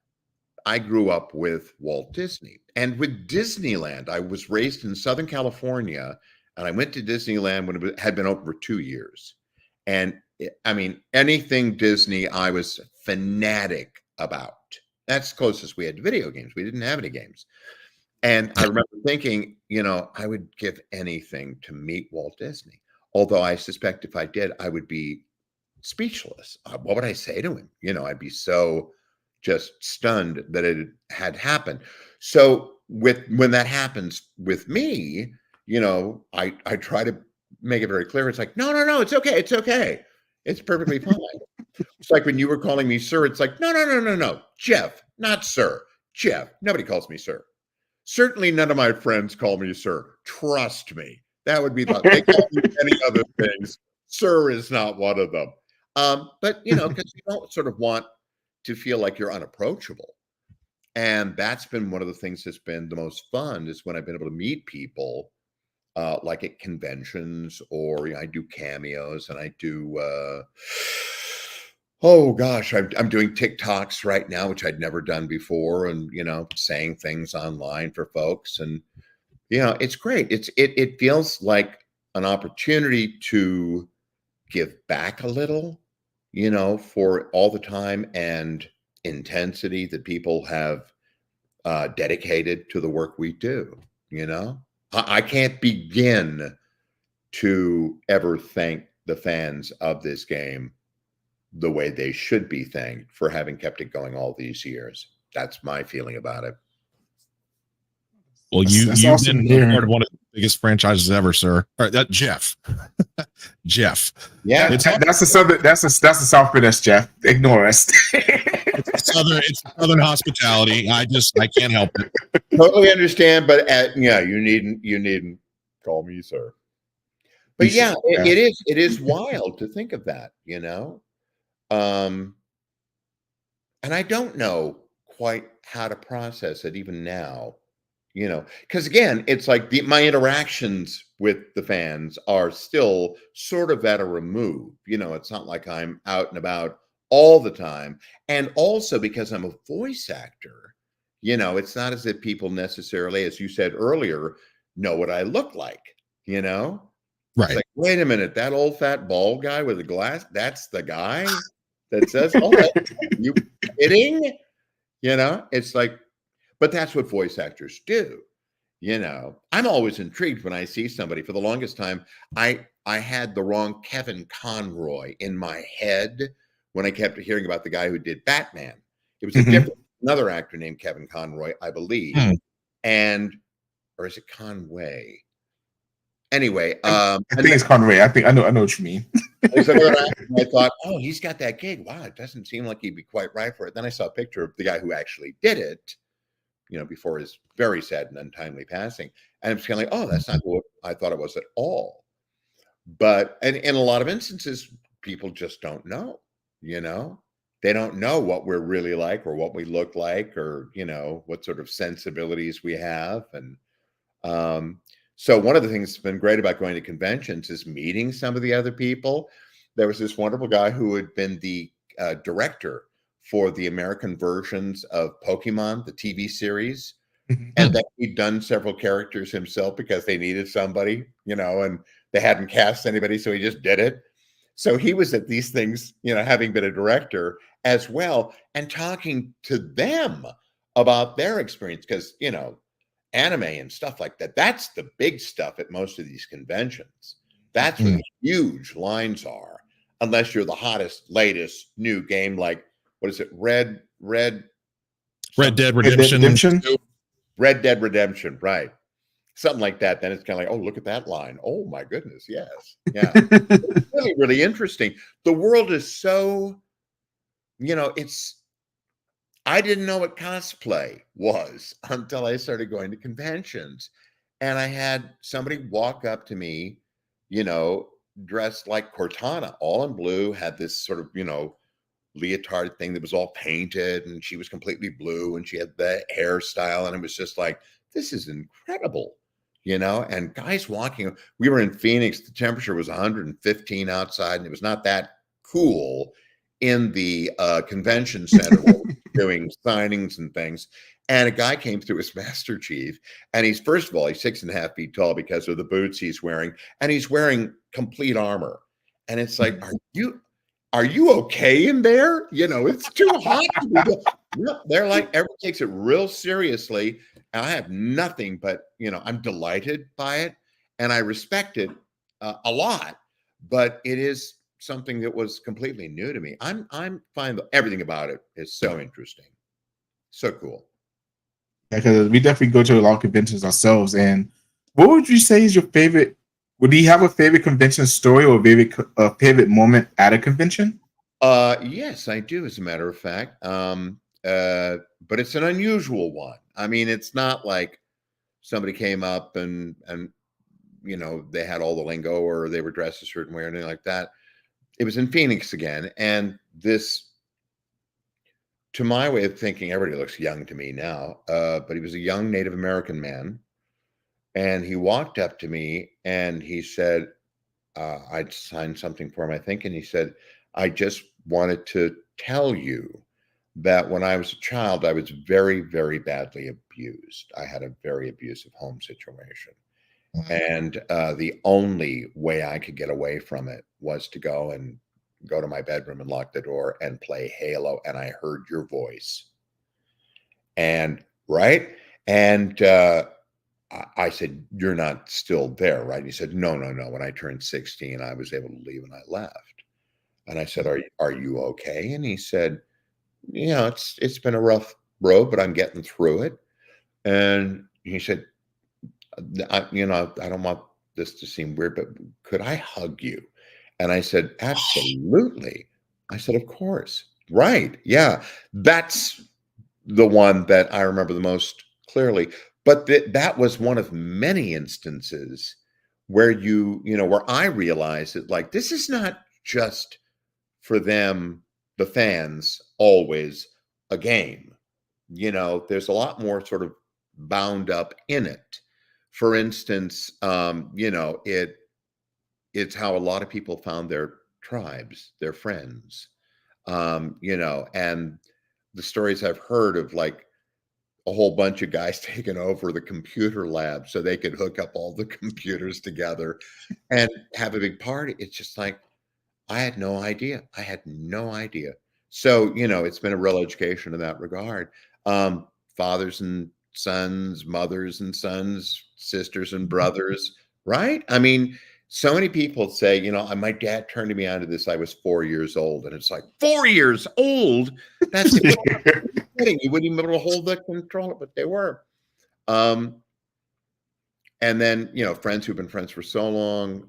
I grew up with Walt Disney and with Disneyland. I was raised in Southern California, and I went to Disneyland when it had been open for 2 years. And I mean, anything Disney, I was fanatic about. That's the closest we had to video games. We didn't have any games. And I remember thinking, I would give anything to meet Walt Disney. Although I suspect if I did, I would be speechless. What would I say to him? I'd be so just stunned that it had happened. So when that happens with me, I try to make it very clear. It's like, no, it's okay. It's okay. It's perfectly fine. It's like when you were calling me sir, it's like, no, Jeff, not sir, Jeff. Nobody calls me sir. Certainly none of my friends call me sir. Trust me. That would be they call me many other things. Sir is not one of them. But because you don't sort of want to feel like you're unapproachable. And that's been one of the things that's been the most fun, is when I've been able to meet people like at conventions, or I do cameos, and I do oh gosh, I'm doing TikToks right now, which I'd never done before, and saying things online for folks, and it's great. It feels like an opportunity to give back a little, for all the time and intensity that people have dedicated to the work we do. I can't begin to ever thank the fans of this game the way they should be thanked for having kept it going all these years. That's my feeling about it. Well, you've awesome been part of one of the biggest franchises ever, sir. All right, Jeff. Jeff. Yeah, that's the South British Jeff. Ignore us. It's southern hospitality. I can't help it. Totally understand, but you needn't call me sir. But it is wild to think of that, and I don't know quite how to process it even now. Because again, it's like my interactions with the fans are still sort of at a remove. It's not like I'm out and about all the time. And also because I'm a voice actor, it's not as if people necessarily, as you said earlier, know what I look like, Right. It's like, wait a minute, that old fat bald guy with the glass, that's the guy that says, oh, you kidding? It's like, but that's what voice actors do. I'm always intrigued when I see somebody. For the longest time, I had the wrong Kevin Conroy in my head when I kept hearing about the guy who did Batman. It was another actor named Kevin Conroy, I believe. Or is it Conway? Anyway, I think it's Conway. I know what you mean. There's another actor, and I thought, oh, he's got that gig. Wow, it doesn't seem like he'd be quite right for it. Then I saw a picture of the guy who actually did it, before his very sad and untimely passing. And it's kind of like, oh, that's not what I thought it was at all. But and in a lot of instances, people just don't know, you know. They don't know what we're really like or what we look like or, you know, what sort of sensibilities we have. And so one of the things that's been great about going to conventions is meeting some of the other people. There was this wonderful guy who had been the director for the American versions of Pokemon, the TV series, and that he'd done several characters himself because they needed somebody, you know, and they hadn't cast anybody, so he just did it. So he was at these things, you know, having been a director as well, and talking to them about their experience because, you know, anime and stuff like that, that's the big stuff at most of these conventions. That's where the huge lines are, unless you're the hottest, latest new game like, what is it, Red Dead Redemption. Red Dead Redemption, right. Something like that. Then it's kind of like, oh, look at that line. Oh my goodness, yes. Yeah. It's really, really interesting. The world is so, you know, I didn't know what cosplay was until I started going to conventions. And I had somebody walk up to me, you know, dressed like Cortana, all in blue, had this sort of, you know, leotard thing that was all painted, and she was completely blue, and she had the hairstyle, and it was just like, this is incredible, you know. And guys walking, we were in Phoenix, the temperature was 115 outside, and it was not that cool in the convention center where we were doing signings and things. And a guy came through as Master Chief, and he's, first of all, he's 6.5 feet tall because of the boots he's wearing, and he's wearing complete armor. And it's like, are you okay in there? You know, it's too hot to be. No, they're like, everyone takes it real seriously. And I have nothing but, you know, I'm delighted by it, and I respect it a lot. But it is something that was completely new to me. I'm fine. Everything about it is so interesting, so cool. Because we definitely go to a lot of conventions ourselves. And what would you say is your favorite? Would you have a favorite convention story or a favorite moment at a convention? Yes, I do, as a matter of fact. But it's an unusual one. I mean, it's not like somebody came up and you know, they had all the lingo or they were dressed a certain way or anything like that. It was in Phoenix again, and this, to my way of thinking, everybody looks young to me now, but he was a young Native American man, and he walked up to me and he said, I'd signed something for him, I think, and he said, I just wanted to tell you that when I was a child, I was very, very badly abused. I had a very abusive home situation. And the only way I could get away from it was to go to my bedroom and lock the door and play Halo. And I heard your voice. And right. And I said, you're not still there, right? And he said, no. When I turned 16, I was able to leave and I left. And I said, are you okay? And he said, yeah, it's been a rough road, but I'm getting through it. And he said, I don't want this to seem weird, but could I hug you? And I said, absolutely. I said, of course. Right. Yeah. That's the one that I remember the most clearly. But that was one of many instances where where I realized that, like, this is not just for them, the fans, always a game. You know, there's a lot more sort of bound up in it. For instance, it's how a lot of people found their tribes, their friends, and the stories I've heard of, like, a whole bunch of guys taking over the computer lab so they could hook up all the computers together and have a big party. It's just like, I had no idea. So, it's been a real education in that regard. Fathers and sons, mothers and sons, sisters and brothers, right? I mean, so many people say, my dad turned me onto this. I was 4 years old. And it's like, 4 years old? That's kidding. You wouldn't even be able to hold the controller, but they were. And then, friends who've been friends for so long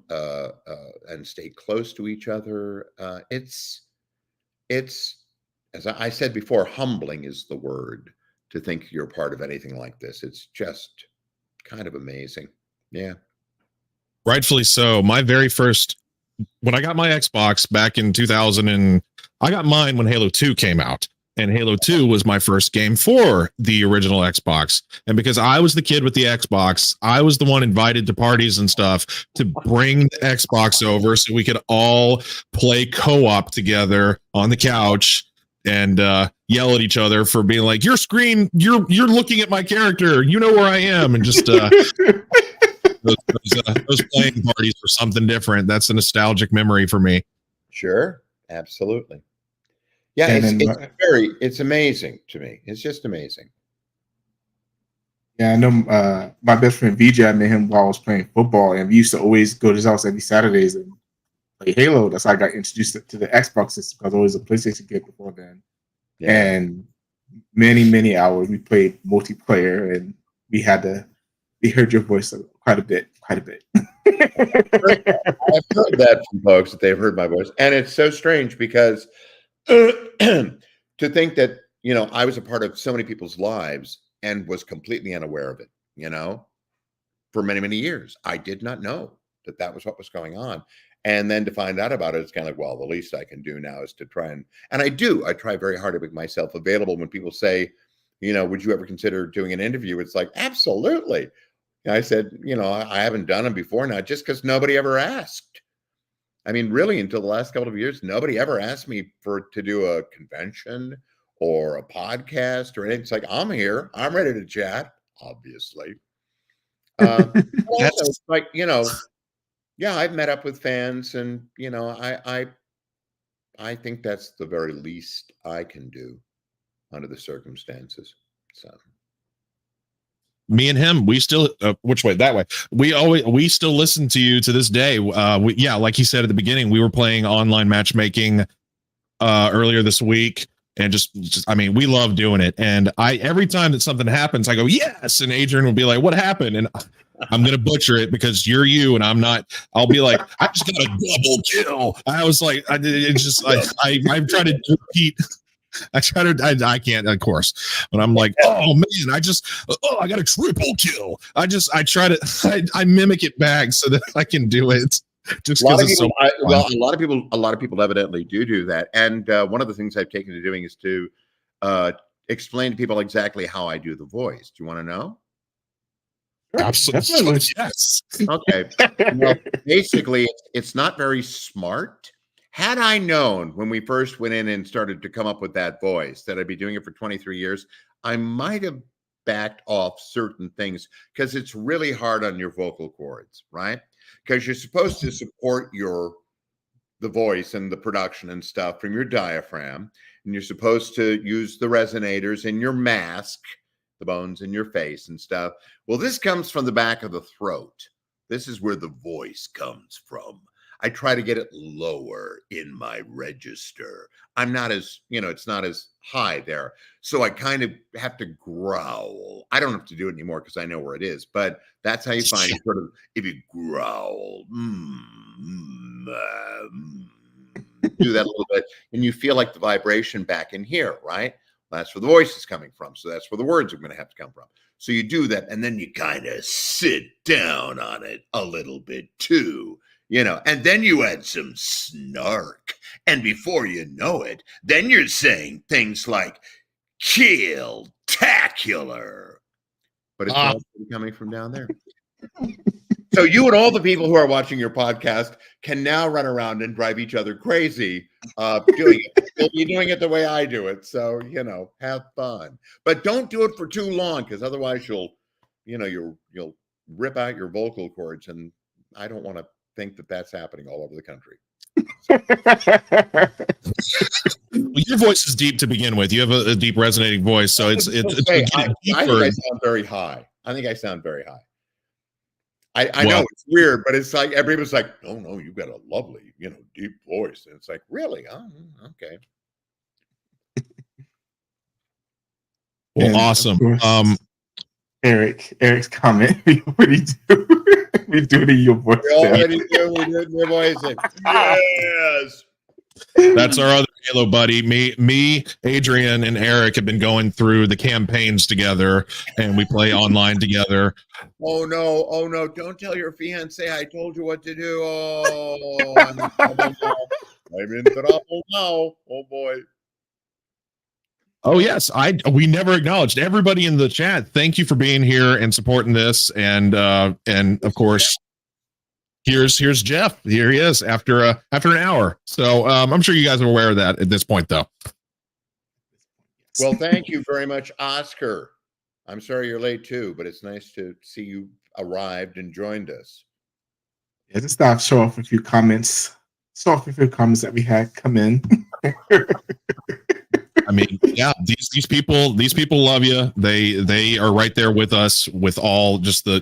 and stay close to each other. It's, as I said before, humbling is the word to think you're part of anything like this. It's just Kind of amazing. Yeah. Rightfully so. My very first, when I got my Xbox back in 2000, and I got mine when Halo 2 came out. And Halo 2 was my first game for the original Xbox. And because I was the kid with the Xbox, I was the one invited to parties and stuff to bring the Xbox over so we could all play co-op together on the couch and yell at each other for being like, your screen, you're looking at my character, you know where I am. And just those playing parties were something different. That's a nostalgic memory for me. Sure. Absolutely. Yeah, it's amazing to me. It's just amazing. Yeah, I know my best friend VJ, I met him while I was playing football, and we used to always go to his house every Saturdays and play Halo. That's how I got introduced to the Xbox system, because I was a PlayStation kid before then. Yeah. And many hours we played multiplayer, and we heard your voice quite a bit. I've heard that from folks that they've heard my voice, and it's so strange because to think that, you know, I was a part of so many people's lives and was completely unaware of it, you know, for many years. I did not know that was what was going on. And then to find out about it, it's kind of like, well, the least I can do now is to try and I try very hard to make myself available when people say, you know, would you ever consider doing an interview? It's like, absolutely. And I said, you know, I haven't done them before now, just because nobody ever asked. I mean, really, until the last couple of years, nobody ever asked me to do a convention or a podcast or anything. It's like, I'm here. I'm ready to chat, obviously. Also, it's like, you know, yeah, I've met up with fans, and, you know, I think that's the very least I can do under the circumstances. So. Me and him, we still which way? That way. We still listen to you to this day. Like you said at the beginning, we were playing online matchmaking earlier this week, and just I mean, we love doing it. And every time that something happens, I go, yes, and Adrian will be like, what happened? And I'm gonna butcher it because you're you and I'm not. I'll be like, I just got a double kill. I was like, I'm trying to repeat. I can't, of course, but I'm like, oh man, I got a triple kill. I mimic it back so that I can do it. Just because it's so a lot of people evidently do that. And one of the things I've taken to doing is to explain to people exactly how I do the voice. Do you want to know? Absolutely, yes. Okay. Well, basically, it's not very smart. Had I known when we first went in and started to come up with that voice that I'd be doing it for 23 years, I might have backed off certain things, because it's really hard on your vocal cords, right? Because you're supposed to support the voice and the production and stuff from your diaphragm, and you're supposed to use the resonators in your mask, the bones in your face and stuff. Well, this comes from the back of the throat. This is where the voice comes from. I try to get it lower in my register. I'm not as, you know, it's not as high there. So I kind of have to growl. I don't have to do it anymore because I know where it is, but that's how you find it. Sort of, if you growl, do that a little bit, and you feel like the vibration back in here, right? That's where the voice is coming from. So that's where the words are going to have to come from. So you do that, and then you kind of sit down on it a little bit too. You know, and then you add some snark. And before you know it, then you're saying things like kill-tacular. But it's all coming from down there. So you and all the people who are watching your podcast can now run around and drive each other crazy doing it. You're doing it the way I do it. So, you know, have fun. But don't do it for too long, because otherwise you'll rip out your vocal cords. And I don't want to think that that's happening all over the country. Well, your voice is deep to begin with. You have a deep resonating voice, so it's I think I sound very high. I know it's weird, but it's like everybody's like, no, you've got a lovely, you know, deep voice. And it's like, really? Oh, okay. Well, and awesome. Eric's comment. What do you do? We do it in your voice. We already do. We do it in your voice. Yes. That's our other Halo buddy. Me, Adrian, and Eric have been going through the campaigns together, and we play online together. Oh no! Don't tell your fiance I told you what to do. Oh, I'm in trouble now. I'm in trouble now. Oh boy. Oh yes, we never acknowledged everybody in the chat. Thank you for being here and supporting this, and of course, here's Jeff. Here he is after an hour. So I'm sure you guys are aware of that at this point, though. Well, thank you very much, Oscar. I'm sorry you're late too, but it's nice to see you arrived and joined us. Yeah, just show off a few comments. That we had come in. I mean, yeah, these people love you. They are right there with us with all just the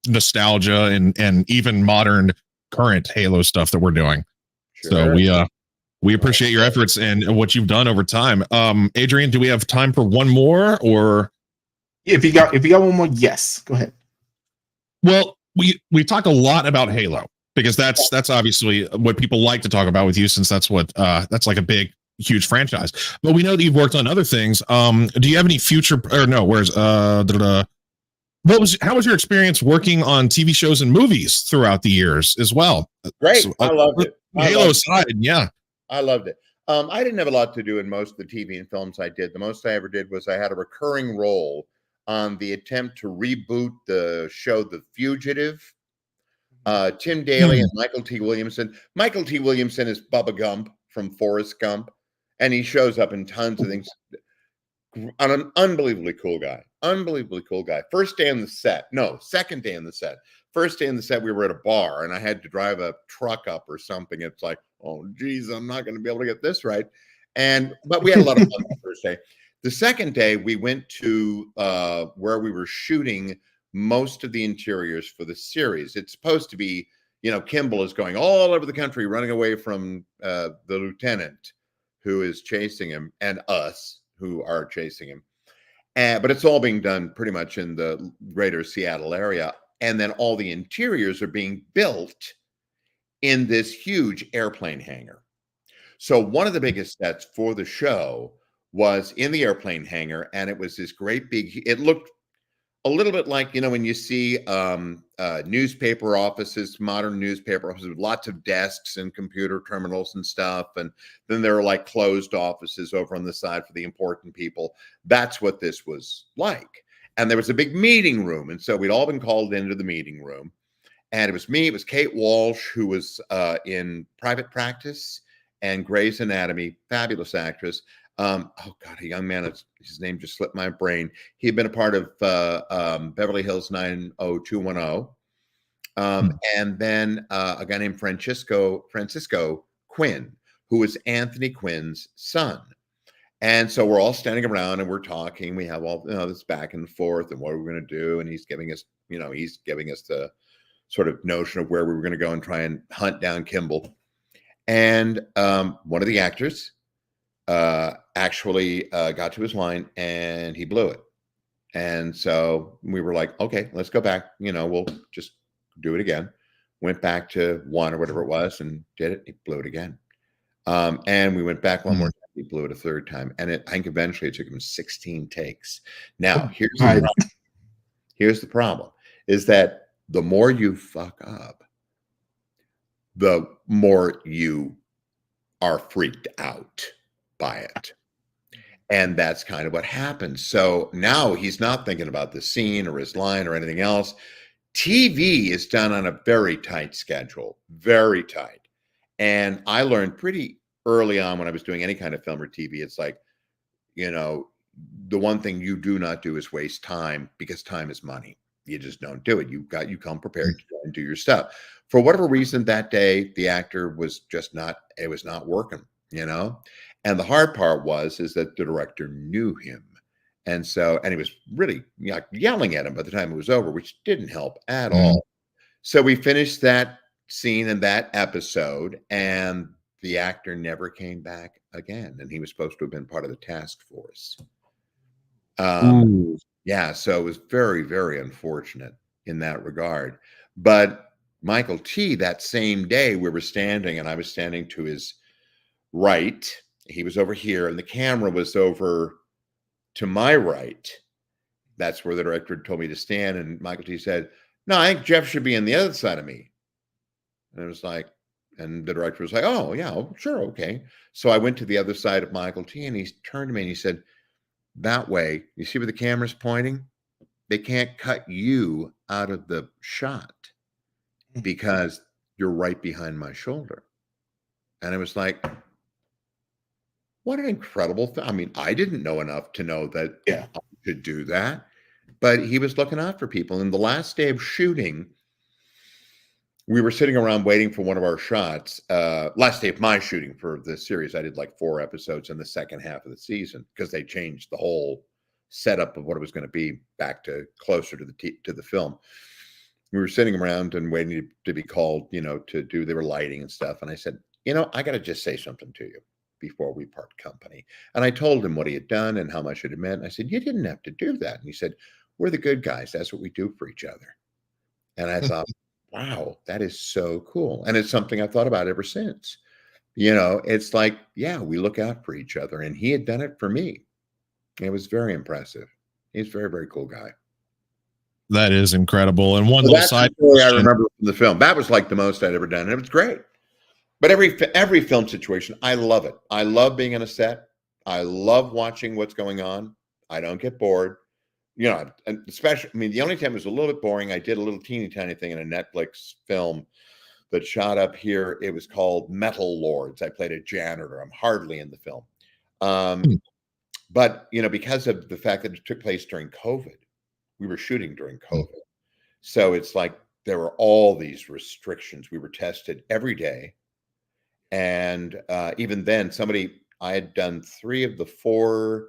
nostalgia and even modern current Halo stuff that we're doing. Sure. So we appreciate your efforts and what you've done over time. Adrian, do we have time for one more, or if you got one more? Yes, go ahead. Well, we talk a lot about Halo because that's obviously what people like to talk about with you, since that's what that's like a big, huge franchise. But we know that you've worked on other things. Do you have any future, or no, how was your experience working on TV shows and movies throughout the years as well? Great. I loved it. Halo aside, yeah. I loved it. I didn't have a lot to do in most of the TV and films I did. The most I ever did was I had a recurring role on the attempt to reboot the show The Fugitive. Tim Daly and Michael T. Williamson. Michael T. Williamson is Bubba Gump from Forrest Gump, and he shows up in tons of things. An unbelievably cool guy. Second day on the set. First day in the set, we were at a bar, and I had to drive a truck up or something. It's like, oh, geez, I'm not going to be able to get this right. But we had a lot of fun the first day. The second day, we went to where we were shooting most of the interiors for the series. It's supposed to be, Kimball is going all over the country, running away from the lieutenant who is chasing him, and us who are chasing him. But it's all being done pretty much in the greater Seattle area. And then all the interiors are being built in this huge airplane hangar. So one of the biggest sets for the show was in the airplane hangar, and it was this great big, it looked a little bit like, when you see newspaper offices, modern newspaper offices with lots of desks and computer terminals and stuff. And then there are like closed offices over on the side for the important people. That's what this was like. And there was a big meeting room. And so we'd all been called into the meeting room. And it was me, it was Kate Walsh, who was in Private Practice and Grey's Anatomy, fabulous actress. Oh God, a young man, his name just slipped my brain. He had been a part of Beverly Hills 90210. And then a guy named Francisco Quinn, who was Anthony Quinn's son. And so we're all standing around and we're talking. We have all this back and forth and what are we going to do? And he's giving us the sort of notion of where we were going to go and try and hunt down Kimball. And one of the actors actually got to his line and he blew it. And so we were like, okay, let's go back. We'll just do it again. Went back to one or whatever it was and did it. He blew it again. And we went back one more time. He blew it a third time. And I think eventually it took him 16 takes. Now, here's the problem is that the more you fuck up, the more you are freaked out by it. And that's kind of what happens. So now he's not thinking about the scene or his line or anything else. TV is done on a very tight schedule, very tight. And I learned pretty early on when I was doing any kind of film or TV, it's like, the one thing you do not do is waste time, because time is money. You just don't do it. You come prepared to go and do your stuff. For whatever reason that day, the actor was just not working, And the hard part is that the director knew him. And he was really yelling at him by the time it was over, which didn't help at all. So we finished that scene in that episode, and the actor never came back again. And he was supposed to have been part of the task force. Yeah, so it was very, very unfortunate in that regard. But Michael T., that same day we were standing, and I was standing to his right, he was over here, and the camera was over to my right. That's where the director told me to stand. And Michael T said, "No, I think Jeff should be on the other side of me." And it was like, and the director was like, "Oh, yeah, sure, okay." So I went to the other side of Michael T, and he turned to me and he said, "That way, you see where the camera's pointing? They can't cut you out of the shot because you're right behind my shoulder." And it was like, what an incredible thing. I mean, I didn't know enough to know that Yeah. I could do that, but he was looking out for people. And the last day of shooting, we were sitting around waiting for one of our shots. Last day of my shooting for the series, I did like 4 episodes in the second half of the season because they changed the whole setup of what it was going to be back to closer to the film. We were sitting around and waiting to be called, to do, they were lighting and stuff. And I said, I got to just say something to you before we part company. And I told him what he had done and how much it had meant. And I said, "You didn't have to do that." And he said, "We're the good guys. That's what we do for each other." And I thought, wow, that is so cool. And it's something I've thought about ever since. It's like, yeah, we look out for each other. And he had done it for me. It was very impressive. He's a very, very cool guy. That is incredible. And one So little that's side the story I question. remember from the film. That was like the most I'd ever done. And it was great. But every film situation, I love it. I love being on a set. I love watching what's going on. I don't get bored. And especially, the only time it was a little bit boring, I did a little teeny tiny thing in a Netflix film that shot up here. It was called Metal Lords. I played a janitor. I'm hardly in the film. But, because of the fact that it took place during COVID, we were shooting during COVID. So it's like there were all these restrictions. We were tested every day. And even then, I had done 3 of the 4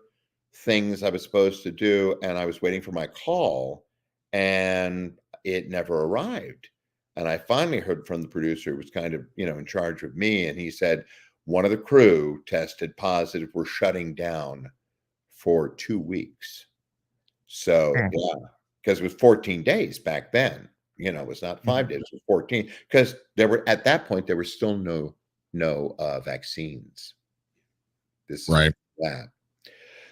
things I was supposed to do, and I was waiting for my call, and it never arrived. And I finally heard from the producer, who was kind of, in charge of me, and he said, one of the crew tested positive. We're shutting down for 2 weeks. So, yeah, because it was 14 days back then. It was not 5 days, it was 14. Because at that point, there were still no vaccines. This is Right. that.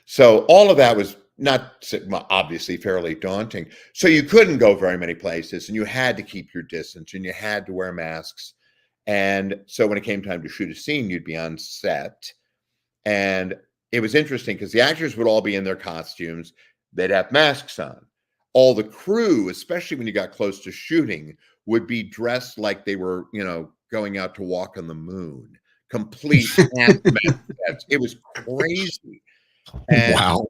So all of that was not obviously fairly daunting. So you couldn't go very many places, and you had to keep your distance, and you had to wear masks. And so when it came time to shoot a scene, you'd be on set. And it was interesting because the actors would all be in their costumes. They'd have masks on. All the crew, especially when you got close to shooting, would be dressed like they were, going out to walk on the moon. Complete hazmat. It was crazy. And, Wow.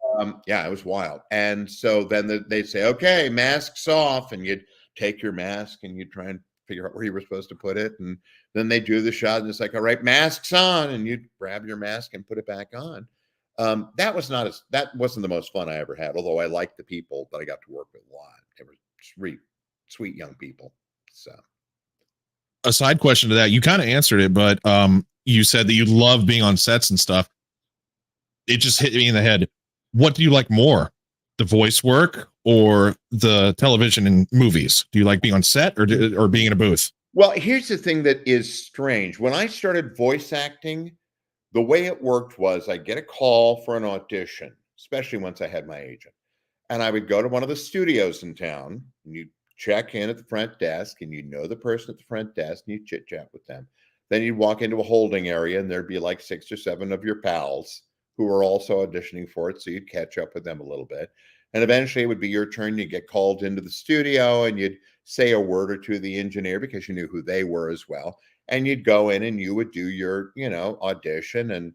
Yeah, it was wild. And so then they'd say, "Okay, masks off," and you'd take your mask and you'd try and figure out where you were supposed to put it. And then they do the shot, and it's like, "All right, masks on," and you'd grab your mask and put it back on. That wasn't the most fun I ever had, although I liked the people that I got to work with a lot. They were sweet young people. So A side question to that, you kind of answered it, but you said that you love being on sets and stuff. It just hit me in the head. What do you like more, the voice work or the television and movies? Do you like being on set or being in a booth? Well, here's the thing that is strange. When I started voice acting, the way it worked was I'd get a call for an audition, especially once I had my agent. And I would go to one of the studios in town, and you'd check in at the front desk, and you'd know the person at the front desk, and you'd chit chat with them. Then you'd walk into a holding area, and there'd be like 6 or 7 of your pals who were also auditioning for it. So you'd catch up with them a little bit. And eventually it would be your turn. You'd get called into the studio, and you'd say a word or two to the engineer because you knew who they were as well. And you'd go in and you would do your, audition. And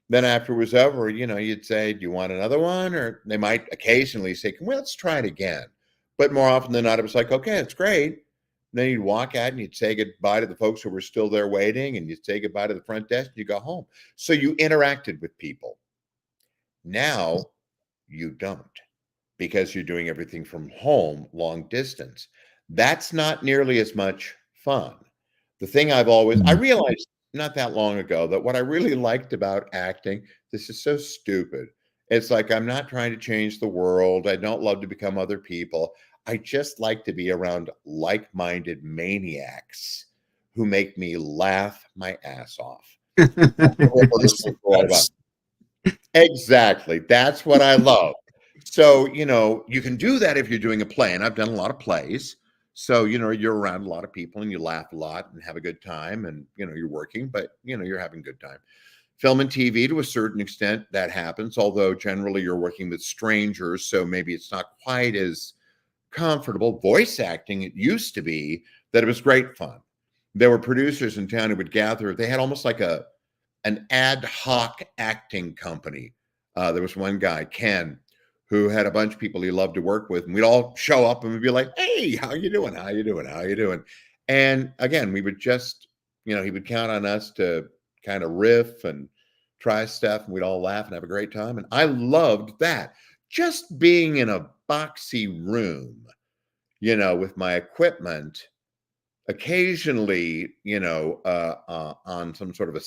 then after it was over, you'd say, "Do you want another one?" Or they might occasionally say, "Well, let's try it again." But more often than not, it was like, "Okay, it's great." And then you'd walk out and you'd say goodbye to the folks who were still there waiting, and you'd say goodbye to the front desk, and you go home. So you interacted with people. Now you don't, because you're doing everything from home, long distance. That's not nearly as much fun. The thing I realized not that long ago that what I really liked about acting, this is so stupid. It's like, I'm not trying to change the world. I don't love to become other people. I just like to be around like-minded maniacs who make me laugh my ass off. Exactly. That's what I love. So, you can do that if you're doing a play, and I've done a lot of plays. So, you're around a lot of people and you laugh a lot and have a good time, and, you're working, but, you're having a good time. Film and TV, to a certain extent, that happens, although generally you're working with strangers, so maybe it's not quite as comfortable. Voice acting, it used to be that it was great fun. There were producers in town who would gather. They had almost like an ad hoc acting company. There was one guy, Ken, who had a bunch of people he loved to work with, and we'd all show up and we'd be like, "Hey, how you doing? How you doing? How you doing?" And again, we would just, he would count on us to kind of riff and try stuff, and we'd all laugh and have a great time. And I loved that. Just being in a boxy room, with my equipment, occasionally, on some sort of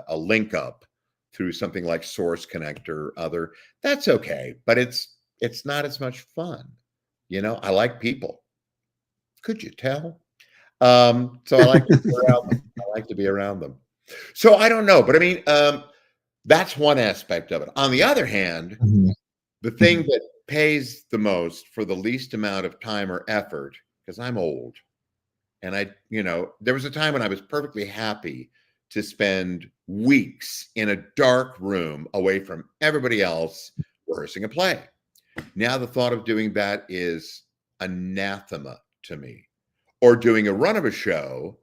a link up through something like Source Connect or other, that's okay. But it's not as much fun. I like people. Could you tell? So I like to be around them. I like to be around them. So I don't know, but I mean, that's one aspect of it. On the other hand, the thing that pays the most for the least amount of time or effort, because I'm old, and there was a time when I was perfectly happy to spend weeks in a dark room away from everybody else rehearsing a play. Now the thought of doing that is anathema to me. Or doing a run of a show.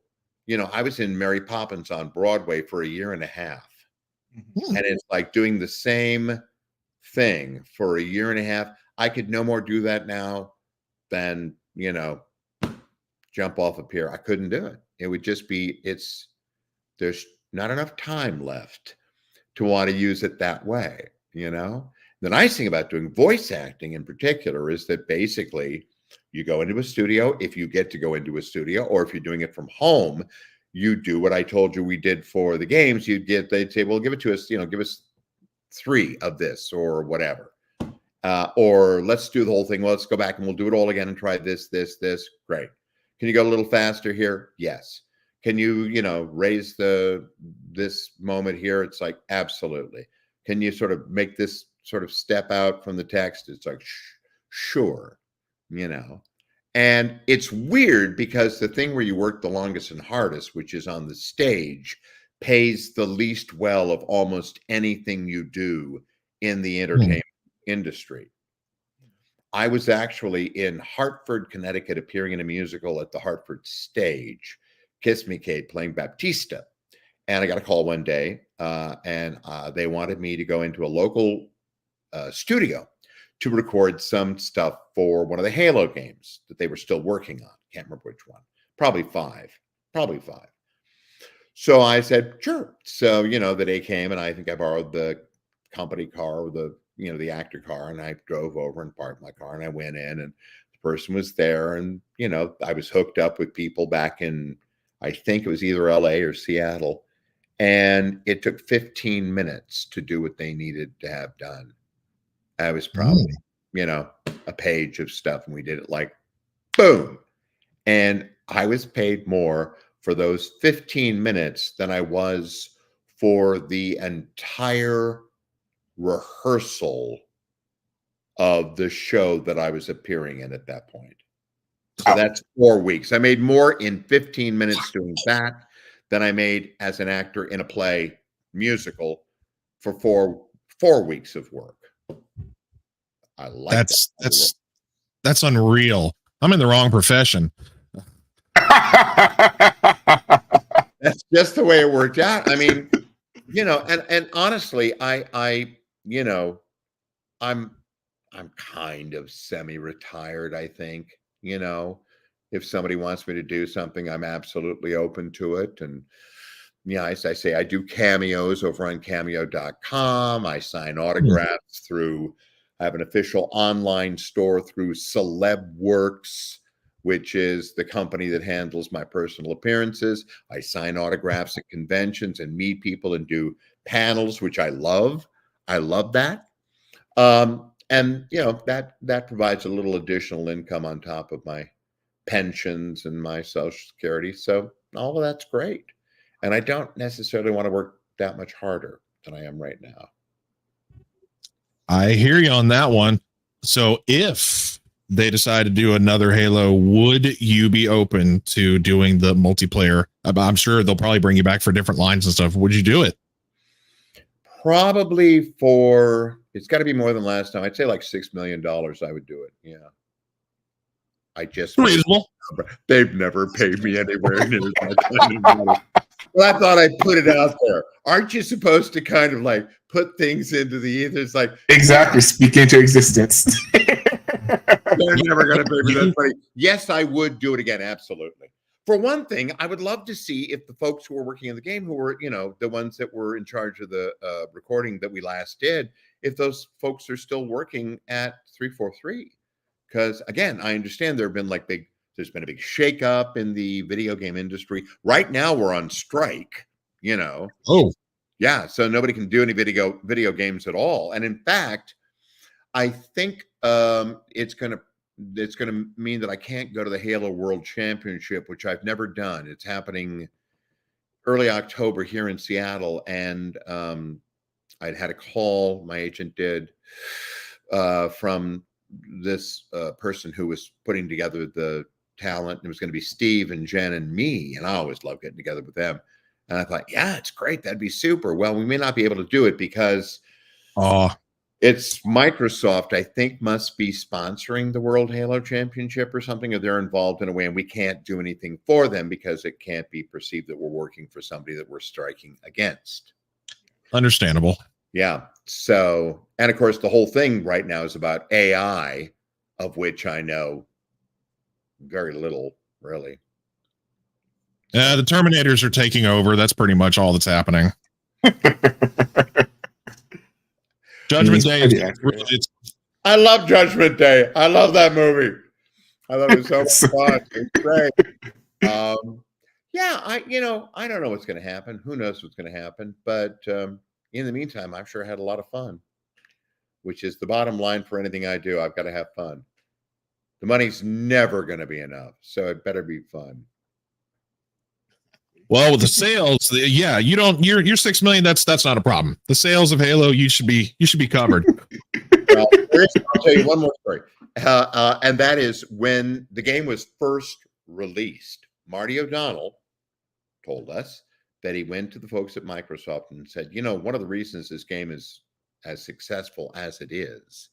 I was in Mary Poppins on Broadway for a year and a half. And it's like doing the same thing for a year and a half. I could no more do that now than, jump off a pier. I couldn't do it. It would just be, there's not enough time left to want to use it that way, The nice thing about doing voice acting in particular is that basically you go into a studio, if you get to go into a studio, or if you're doing it from home, you do what I told you we did for the games. They'd say, well, give it to us, give us 3 of this or whatever. Or let's do the whole thing. Well, let's go back and we'll do it all again and try this. Great. Can you go a little faster here? Yes. Can you, raise this moment here? It's like, absolutely. Can you sort of make this sort of step out from the text? It's like, sure. And it's weird because the thing where you work the longest and hardest, which is on the stage, pays the least well of almost anything you do in the entertainment industry. I was actually in Hartford, Connecticut, appearing in a musical at the Hartford stage, Kiss Me Kate, playing Baptista. And I got a call one day, and they wanted me to go into a local studio to record some stuff for one of the Halo games that they were still working on. Can't remember which one. Probably five. So I said, sure. So, the day came, and I think I borrowed the company car or the actor car, and I drove over and parked my car, and I went in, and the person was there, and, I was hooked up with people back in, I think it was either LA or Seattle, and it took 15 minutes to do what they needed to have done. I was probably, a page of stuff, and we did it like, boom. And I was paid more for those 15 minutes than I was for the entire rehearsal of the show that I was appearing in at that point. So that's 4 weeks. I made more in 15 minutes doing that than I made as an actor in a play musical for four weeks of work. I like that's unreal. I'm in the wrong profession. That's just the way it worked out. I mean, and honestly, I'm kind of semi-retired, I think. If somebody wants me to do something, I'm absolutely open to it. And as I say, I do cameos over on cameo.com. I sign autographs through, I have an official online store through CelebWorks, which is the company that handles my personal appearances. I sign autographs at conventions and meet people and do panels, which I love. I love that. And that provides a little additional income on top of my pensions and my Social Security. So all of that's great. And I don't necessarily want to work that much harder than I am right now. I hear you on that one. So if they decide to do another Halo, would you be open to doing the multiplayer? I'm sure they'll probably bring you back for different lines and stuff. Would you do it? Probably it's got to be more than last time. I'd say like $6 million. I would do it. Yeah. I just Reasonable. They've never paid me anywhere near that. Well, I thought I'd put it out there. Aren't you supposed to kind of like put things into the ether? It's like Exactly. Speak into existence. they're never going to pay me that money. Yes, I would do it again. Absolutely. For one thing, I would love to see if the folks who were working in the game, who were, the ones that were in charge of the recording that we last did, if those folks are still working at 343. Because again, I understand there's been a big shakeup in the video game industry. Right now we're on strike, Oh, yeah. So nobody can do any video games at all. And in fact, I think it's going to mean that I can't go to the Halo World Championship, which I've never done. It's happening early October here in Seattle. And I'd had a call, my agent did, from this person who was putting together the talent. It was going to be Steve and Jen and me. And I always love getting together with them. And I thought, yeah, it's great. That'd be super. Well, we may not be able to do it because it's Microsoft, I think, must be sponsoring the World Halo Championship or something, or they're involved in a way, and we can't do anything for them because it can't be perceived that we're working for somebody that we're striking against. understandable. Yeah. So, and of course, the whole thing right now is about AI, of which I know very little, really. The Terminators are taking over. That's pretty much all that's happening. Judgment Day. I love Judgment Day. I love that movie. I thought it was so fun. It's great. Yeah, I don't know what's going to happen. Who knows what's going to happen? But in the meantime, I've sure had a lot of fun, which is the bottom line for anything I do. I've got to have fun. The money's never going to be enough, so it better be fun. Well, with the sales, you're 6 million. That's not a problem. The sales of Halo, you should be covered. Well, I'll tell you one more story, and that is when the game was first released. Marty O'Donnell told us that he went to the folks at Microsoft and said, one of the reasons this game is as successful as it is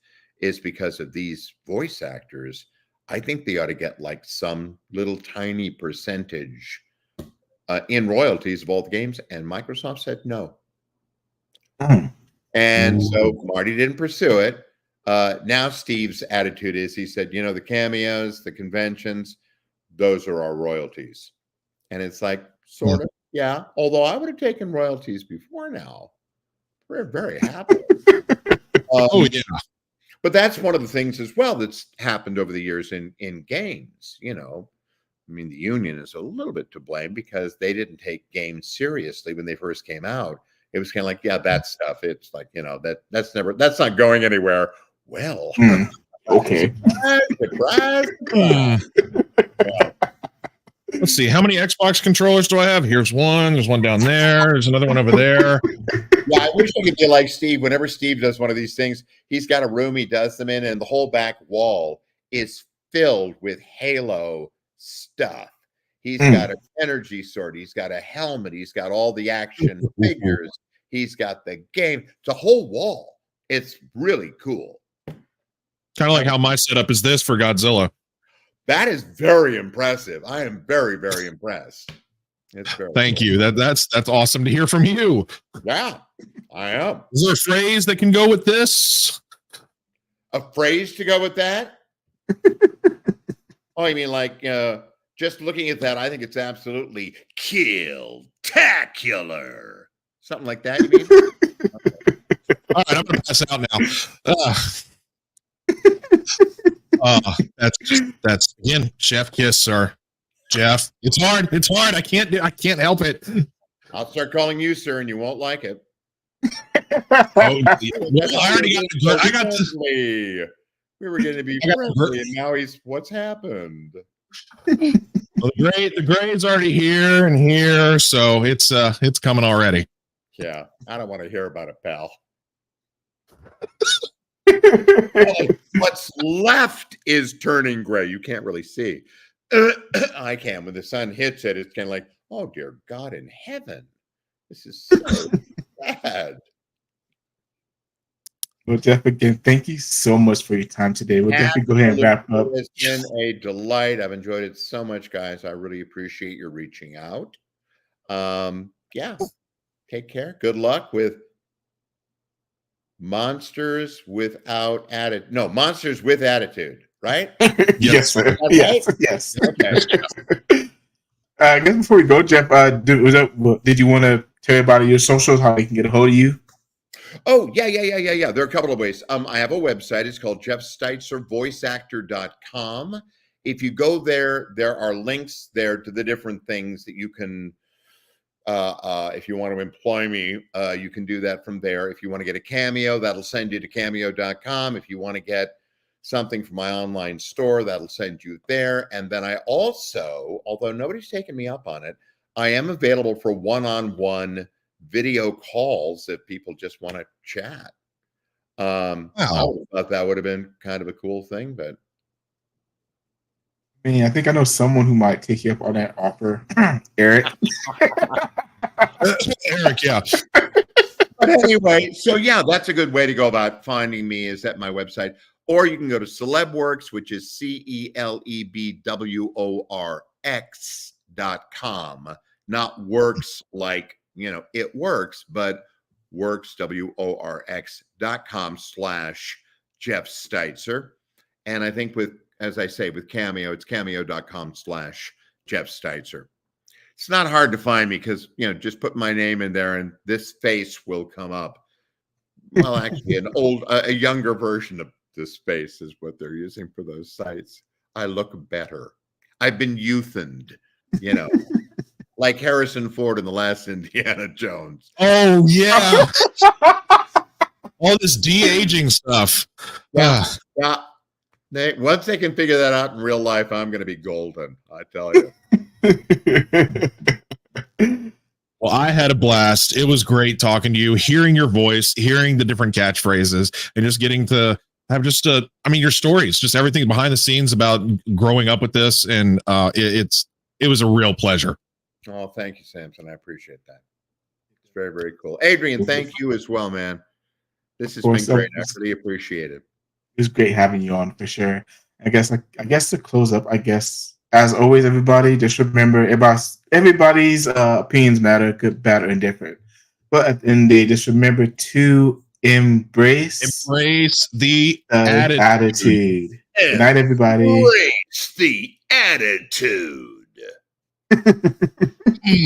because of these voice actors. I think they ought to get like some little tiny percentage in royalties of all the games. And Microsoft said no. And so Marty didn't pursue it. Now Steve's attitude is, he said, the cameos, the conventions, those are our royalties. And it's like, sort of, yeah. Although I would have taken royalties before now. We're very happy. Yeah. But that's one of the things as well that's happened over the years in games. I mean, the union is a little bit to blame because they didn't take games seriously when they first came out. It was kind of like, yeah, that stuff. It's like, that's not going anywhere. Well, okay. Surprise. Let's see. How many Xbox controllers do I have? Here's one. There's one down there. There's another one over there. Yeah, I wish I could be like Steve. Whenever Steve does one of these things, he's got a room he does them in, and the whole back wall is filled with Halo stuff. He's got an energy sword. He's got a helmet. He's got all the action figures. He's got the game. It's a whole wall. It's really cool. Kind of like how my setup is this for Godzilla. That is very impressive. I am very, very impressed. It's very Thank you. That's awesome to hear from you. Yeah, I am. Is there a phrase that can go with this? A phrase to go with that? Oh, you mean like just looking at that, I think it's absolutely kill-tacular. Something like that, you mean? Okay. All right, I'm going to pass out now. That's again, chef kiss, sir. Jeff, it's hard. I can't help it. I'll start calling you sir, and you won't like it. I already got this. We were going to be friendly, and now what's happened? Well, the grade's already here and here, so it's coming already. Yeah, I don't want to hear about it, pal. What's left is turning gray. You can't really see. I can. When the sun hits it, it's kind of like, oh, dear God in heaven. This is so bad. Well, Jeff, again, thank you so much for your time today. We'll definitely go ahead and wrap up. It's been a delight. I've enjoyed it so much, guys. I really appreciate your reaching out. Yeah. Take care. Good luck with Monsters Without Attitude. No, Monsters with Attitude, right? Yes, sir. Yes, Right? Yes. Okay. I guess before we go, Jeff, did you want to tell everybody your socials, how they can get a hold of you? Oh, yeah. There are a couple of ways. I have a website. It's called Jeff Steizer, voiceactor.com. If you go there, there are links there to the different things that you can, if you want to employ me, you can do that from there. If you want to get a cameo, that'll send you to cameo.com. If you want to get something from my online store, that'll send you there. And then I also, although nobody's taken me up on it, I am available for one-on-one video calls if people just want to chat. I thought that would have been kind of a cool thing, but I mean, I think I know someone who might take you up on that offer. Eric. Eric, yeah. But anyway, so yeah, that's a good way to go about finding me is at my website. Or you can go to Celebworks, which is CELEBWORX.com. Not works like, it works, but works, WORX.com/Jeff Steizer. And I think as I say, with Cameo, it's cameo.com/Jeff Steizer. It's not hard to find me because, just put my name in there and this face will come up. Well, actually, a younger version of this face is what they're using for those sites. I look better. I've been youthened, like Harrison Ford in the last Indiana Jones. Oh, yeah. All this de-aging stuff. Yeah. Once they can figure that out in real life, I'm going to be golden, I tell you. Well, I had a blast. It was great talking to you, hearing your voice, hearing the different catchphrases, and just getting to have your stories, just everything behind the scenes about growing up with this. And it was a real pleasure. Oh, thank you, Samson. I appreciate that. It's very, very cool. Adrian, thank you as well, man. This has been great. I really appreciate it. It was great having you on for sure. I guess to close up, as always, everybody, just remember everybody's opinions matter, good, bad, or indifferent. But at the end of the day, just remember to embrace the attitude. Good night, everybody. Embrace the attitude.